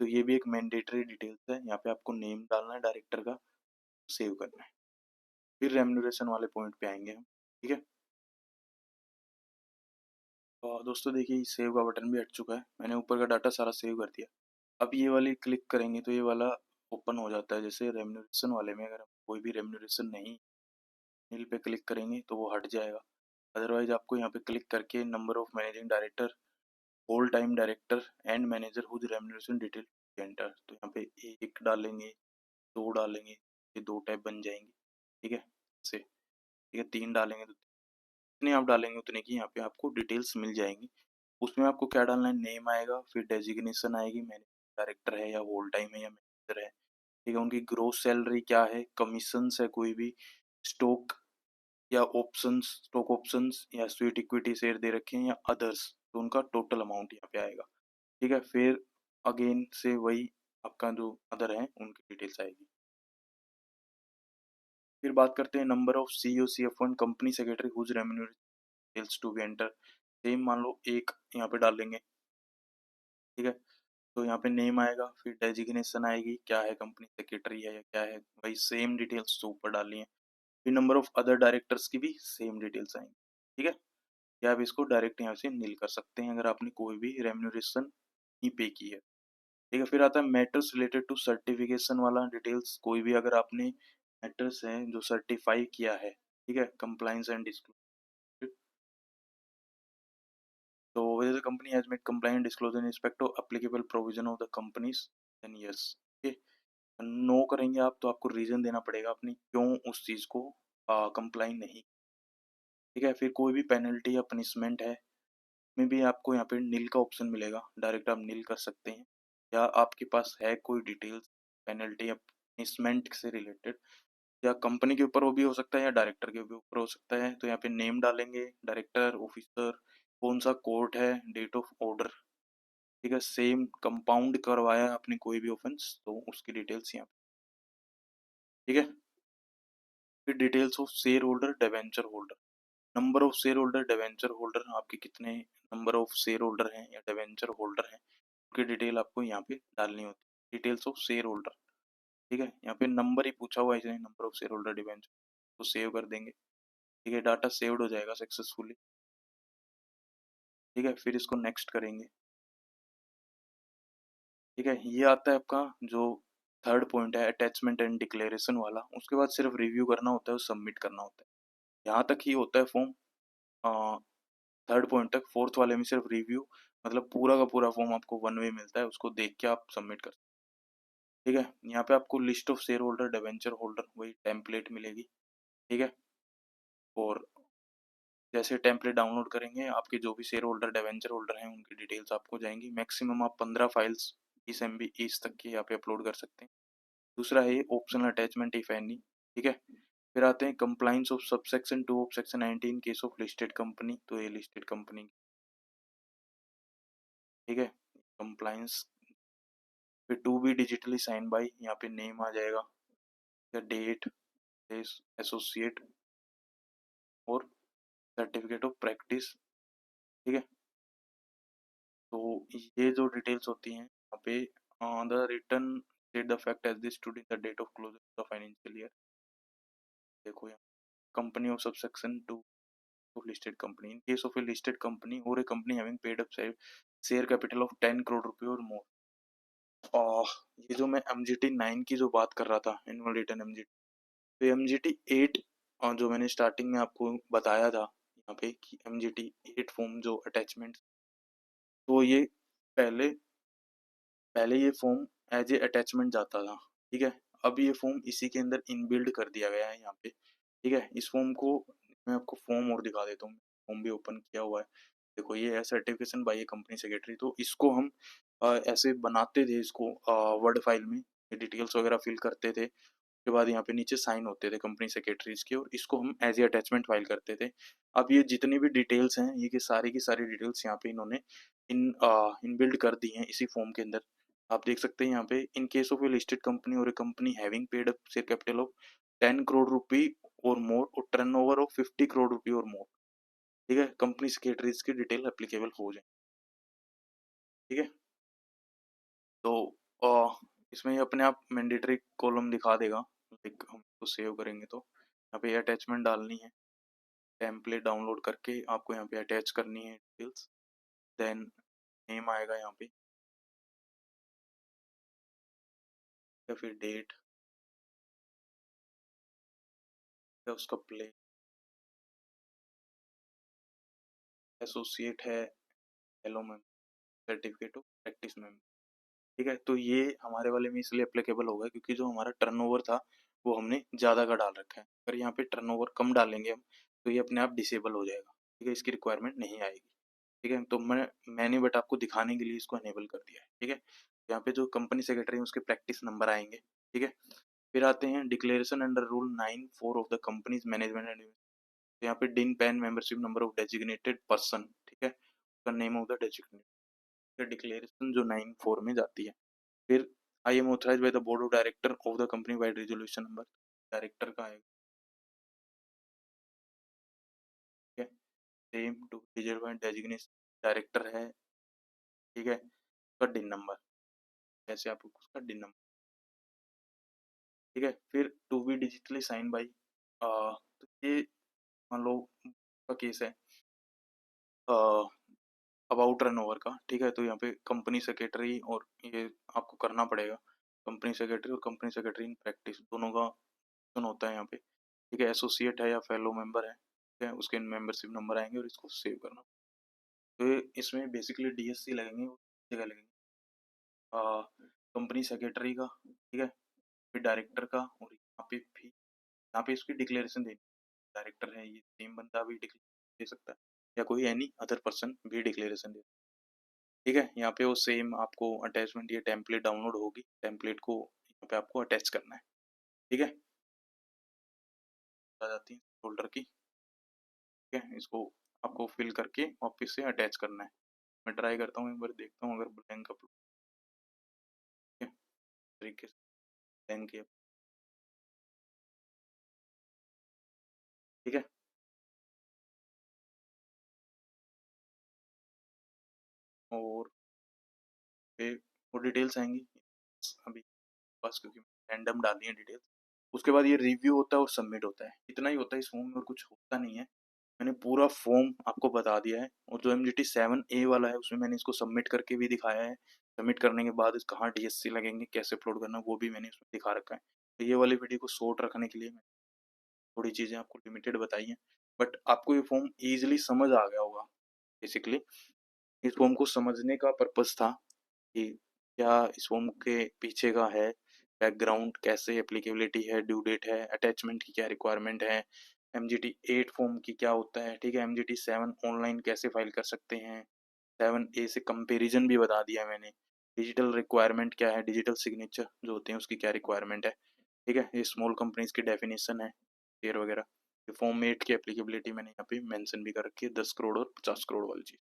तो ये भी एक मैंडेटरी डिटेल्स है, यहाँ पे आपको नेम डालना है डायरेक्टर का, सेव करना है। फिर रेम्यूनरेशन वाले पॉइंट पे आएंगे हम, ठीक है। दोस्तों देखिए सेव का बटन भी हट चुका है, मैंने ऊपर का डाटा सारा सेव कर दिया। अब ये वाली क्लिक करेंगे तो ये वाला ओपन हो जाता है। जैसे रेम्यूनरेशन वाले में अगर कोई भी रेम्यूनरेशन नहीं, नील पे क्लिक करेंगे तो वो हट जाएगा। अदरवाइज आपको यहाँ पे क्लिक करके number of managing director, whole time director and manager whose remuneration detail enter, तो यहाँ पे एक डालेंगे, दो डालेंगे, ये दो टाइप बन जाएंगे, ठीक है, से ठीक है, तीन डालेंगे तो जितने आप डालेंगे उतने की यहाँ पे आपको डिटेल्स मिल जाएंगी। उसमें आपको क्या डालना है, नेम आएगा, फिर डेजिग्नेशन आएगी, मैनेजिंग डायरेक्टर है या होल टाइम है या मैनेजर है, ठीक है, उनकी ग्रोस सैलरी क्या है, कमीशंस है कोई भी, स्टॉक या ऑप्शंस, स्टॉक ऑप्शंस या स्वीट इक्विटी शेयर दे रखे हैं या अदर्स, तो उनका टोटल अमाउंट यहाँ पे आएगा, ठीक है। फिर अगेन से वही आपका जो अदर है उनकी डिटेल्स आएगी। फिर बात करते हैं नंबर ऑफ सीईओ सीएफ1 company secretary whose remuneration to be enter, same मान लो एक यहाँ पे डाल देंगे, ठीक है। तो यहाँ पे नेम आएगा, फिर डेजिग्नेशन आएगी, क्या है, कंपनी सेक्रेटरी है या क्या है, वही सेम डिटेल्स जो ऊपर डाली है। फिर नंबर ऑफ अदर डायरेक्टर्स की भी सेम डिटेल्स आएंगी, ठीक है। या आप इसको डायरेक्ट यहाँ से नील कर सकते हैं अगर आपने कोई भी रेम्यूनरेशन नहीं पे की है, ठीक है। फिर आता है मैटर्स रिलेटेड टू सर्टिफिकेशन वाला डिटेल्स, कोई भी अगर आपने मैटर्स हैं जो सर्टिफाई किया है, ठीक है, कंप्लाइंस एंड डिस्क्लोजर, तो whether the company has made compliant disclosure in respect of applicable provision of the company's 10 years, ठीक है। नो करेंगे आप तो आपको रीजन देना पड़ेगा अपनी क्यों उस चीज को कंप्लाई नहीं, ठीक है। फिर कोई भी पेनल्टी या पनिशमेंट है में भी आपको यहाँ पे नील का ऑप्शन मिलेगा, डायरेक्ट आप नील कर सकते हैं, या आपके पास है कोई डिटेल्स पेनल्टी या पनिशमेंट से रिलेटेड, या कंपनी के ऊपर वो भी हो सकता है या डायरेक्टर के भी ऊपर हो सकता है, तो यहाँ पे नेम डालेंगे, डायरेक्टर, ऑफिसर, कौन सा कोर्ट है, डेट ऑफ ऑर्डर, ठीक है, सेम कंपाउंड करवाया आपने कोई भी ऑफेंस तो उसकी डिटेल्स यहाँ पे, ठीक है। फिर details of share holder debenture holder, number of share holder debenture holder, आपके कितने नंबर ऑफ शेयर होल्डर हैं या डिवेंचर होल्डर हैं, उनकी डिटेल आपको यहाँ पे डालनी होती है, डिटेल्स ऑफ शेयर होल्डर, ठीक है। यहाँ पे नंबर ही पूछा हुआ है इसने, number of share holder debenture, तो सेव कर देंगे, ठीक है, डाटा सेव्ड हो जाएगा सक्सेसफुली, ठीक है। फिर इसको नेक्स्ट करेंगे, ठीक है। ये आता है आपका जो थर्ड पॉइंट है अटैचमेंट एंड डिक्लेरेशन वाला, उसके बाद सिर्फ रिव्यू करना होता है और सबमिट करना होता है, यहाँ तक ही होता है फॉर्म। थर्ड पॉइंट तक, फोर्थ वाले में सिर्फ रिव्यू, मतलब पूरा का पूरा फॉर्म आपको वन वे मिलता है, उसको देख के आप सबमिट कर, ठीक है। यहाँ पे आपको list of share holder debenture holder वही टेम्पलेट मिलेगी, ठीक है। और जैसे टेम्पलेट डाउनलोड करेंगे आपके जो भी शेयर होल्डर डिवेंचर होल्डर हैं उनकी डिटेल्स आपको जाएंगी। मैक्सिमम आप 15 फाइल्स 20 MB ईच तक की यहाँ पे अपलोड कर सकते हैं। दूसरा है ये ऑप्शनल अटैचमेंट इफ एनी, ठीक है। फिर आते हैं compliance of subsection 2 of section 19 case of listed company, तो ये लिस्टेड कंपनी, ठीक है, कंप्लाइंस फिर to be digitally sign by, यहाँ पे नेम आ जाएगा या डेट, एसोसिएट और सर्टिफिकेट ऑफ प्रैक्टिस। ठीक है, तो ये जो डिटेल्स होती हैं यहाँ पे, the return state the fact as the student the date of close the financial year. देखो यहाँ company of subsection two of listed company. In case of a listed company or a company having paid up share capital of 10 crore रुपए और more। ये जो मैं MGT 9 की जो बात कर रहा था, एनुअल रिटर्न MGT, तो MGT 8 जो मैंने स्टार्टिंग में आपको बताया था यहाँ पे कि MGT 8 फॉर्म जो अटैचमेंट, तो ये पहले पहले ये फॉर्म एज ए अटैचमेंट जाता था। ठीक है, अब ये फॉर्म इसी के अंदर इनबिल्ड कर दिया गया है यहाँ पे। ठीक है, इस फॉर्म को मैं आपको फॉर्म और दिखा देता हूँ, फॉर्म भी ओपन किया हुआ है। देखो ये है सर्टिफिकेशन बाय ए कंपनी सेक्रेटरी, तो इसको हम ऐसे बनाते थे, इसको वर्ड फाइल में डिटेल्स वगैरह फिल करते थे, उसके बाद यहाँ पे नीचे साइन होते थे कंपनी सेक्रेटरीज के, और इसको हम एज ए अटैचमेंट फाइल करते थे। अब ये जितनी भी डिटेल्स हैं, ये की सारी डिटेल्स यहाँ पे इन्होंने इनबिल्ड कर दी हैं इसी फॉर्म के अंदर। आप देख सकते हैं यहाँ पे, in case of a listed company और a company having paid up share capital of 10 crore rupee और मोर और टर्नओवर ऑफ 50 करोड़ रुपी और मोर। ठीक है, कंपनी सेक्रेटरीज की डिटेल एप्लीकेबल हो जाए। ठीक है, तो इसमें ये अपने आप मैंडेटरी कॉलम दिखा देगा, लाइक हम तो सेव करेंगे तो यहाँ पे अटैचमेंट डालनी है, टेम्पलेट डाउनलोड करके आपको यहाँ पे अटैच करनी है डिटेल्स, देन नेम आएगा यहाँ पे, या फिर डेट, या उसका प्ले, एसोसिएट है, hello ma'am, certificate of practice ma'am. ठीक है, तो ये हमारे वाले में इसलिए एप्लीकेबल होगा क्योंकि जो हमारा टर्नओवर था वो हमने ज़्यादा का डाल रखा है। अगर यहाँ पे टर्नओवर कम डालेंगे हम, तो ये अपने आप डिसेबल हो जाएगा। ठीक है, इसकी रिक्वायरमेंट नहीं आएगी। ठीक है, तो मैंने बट आपको दिखाने के लिए इसको एनेबल कर दिया है। ठीक है, यहाँ पे जो कंपनी सेक्रेटरी है उसके प्रैक्टिस नंबर आएंगे। ठीक है, फिर आते हैं declaration under rule 9(4) of the companies management and, यहाँ पे DIN PAN membership number of designated person. ठीक है, the name of the designated, declaration जो 9(4) में जाती है। फिर I am authorised by the board of director of the company by resolution number, director का आएगा। ठीक है, same to digital designation director है। ठीक है, उसका डिन नंबर, जैसे आप उसका डिन नंबर। ठीक है, फिर to be digitally sign by, तो ये मान लो का केस है अबाउट रन ओवर का। ठीक है, तो यहाँ पे कंपनी सेक्रेटरी और ये आपको करना पड़ेगा, कंपनी सेक्रेटरी और कंपनी सेक्रेटरी इन प्रैक्टिस दोनों का ऑप्शन होता है यहाँ पे। ठीक है, एसोसिएट है या फेलो मेंबर है, ठीक है, उसके मेंबरशिप नंबर आएंगे और इसको सेव करना। तो इसमें बेसिकली डीएससी लगेंगे, जगह लगेंगे कंपनी सेक्रेटरी का। ठीक है, फिर डायरेक्टर का, और यहाँ पे भी यहाँ पे इसकी डिक्लेरेशन देनी, डायरेक्टर है ये सेम बंदा भी दे सकता है, या कोई एनी अदर पर्सन भी डिक्लेरेशन दे। ठीक है, यहाँ पे वो सेम आपको अटैचमेंट, ये टेम्पलेट डाउनलोड होगी, टेम्पलेट को यहाँ पे आपको अटैच करना है। ठीक है, आ जाती है फोल्डर की। ठीक है, इसको आपको फिल करके वापस से अटैच करना है। मैं ट्राई करता हूँ, एक बार देखता हूँ अगर ब्लैंक अपलोड, ठीक है, तरीके से ब्लैंक है। ठीक है, और पे वो डिटेल्स आएंगी अभी बस, क्योंकि रैंडम डालनी है डिटेल्स। उसके बाद ये रिव्यू होता है और सबमिट होता है, इतना ही होता है इस फॉर्म में, और कुछ होता नहीं है। मैंने पूरा फॉर्म आपको बता दिया है, और जो MGT 7A वाला है उसमें मैंने इसको सबमिट करके भी दिखाया है। सबमिट करने के बाद इस कहाँ DSC लगेंगे, कैसे अपलोड करना, वो भी मैंने उसमें दिखा रखा है। तो ये वाली वीडियो को शॉर्ट रखने के लिए मैं थोड़ी चीज़ें आपको लिमिटेड बताई हैं, बट आपको ये फॉर्म ईजिली समझ आ गया होगा। बेसिकली इस फॉर्म को समझने का पर्पस था कि क्या इस फॉर्म के पीछे का है बैकग्राउंड, कैसे एप्लीकेबिलिटी है, ड्यू डेट है, अटैचमेंट की क्या रिक्वायरमेंट है, MGT 8 फॉर्म की क्या होता है। ठीक है, MGT 7 ऑनलाइन कैसे फाइल कर सकते हैं, 7A से कंपेरिजन भी बता दिया मैंने, डिजिटल रिक्वायरमेंट क्या है, डिजिटल सिग्नेचर जो होते हैं उसकी क्या रिक्वायरमेंट है। ठीक है, ये स्मॉल कंपनीज की डेफिनेशन है, शेयर वगैरह। ये फॉर्म 8 की एप्लीकेबिलिटी मैंने यहाँ पे मेंशन भी कर रखी है, 10 करोड़ और 50 करोड़ वाली चीज़।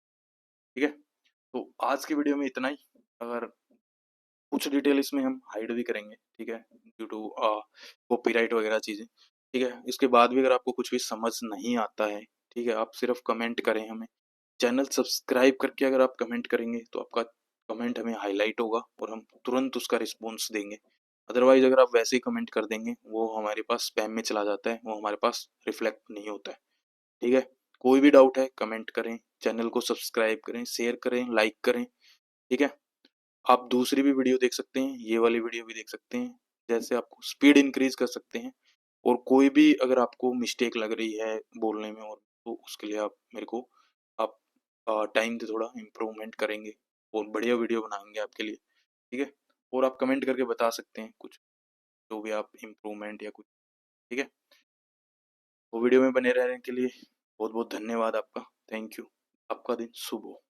ठीक है, तो आज की वीडियो में इतना ही। अगर कुछ डिटेल इसमें हम हाइड भी करेंगे, ठीक है, ड्यू टू कॉपीराइट वगैरह चीज़ें, ठीक है। इसके बाद भी अगर आपको कुछ भी समझ नहीं आता है, ठीक है, आप सिर्फ कमेंट करें हमें। चैनल सब्सक्राइब करके अगर आप कमेंट करेंगे तो आपका कमेंट हमें हाईलाइट होगा और हम तुरंत उसका रिस्पॉन्स देंगे। अदरवाइज अगर आप वैसे ही कमेंट कर देंगे, वो हमारे पास स्पैम में चला जाता है, वो हमारे पास रिफ्लेक्ट नहीं होता है, ठीक है। कोई भी डाउट है कमेंट करें, चैनल को सब्सक्राइब करें, शेयर करें, लाइक करें, ठीक है। आप दूसरी भी वीडियो देख सकते हैं, ये वाली वीडियो भी देख सकते हैं, जैसे आपको स्पीड इंक्रीज कर सकते हैं। और कोई भी अगर आपको मिस्टेक लग रही है बोलने में, और तो उसके लिए आप मेरे को आप टाइम दे, थोड़ा इम्प्रूवमेंट करेंगे और बढ़िया वीडियो बनाएंगे आपके लिए, ठीक है। और आप कमेंट करके बता सकते हैं कुछ, जो भी आप इम्प्रूवमेंट या कुछ, ठीक है। वो वीडियो में बने रहने के लिए बहुत बहुत धन्यवाद आपका। Thank you. आपका दिन शुभ हो।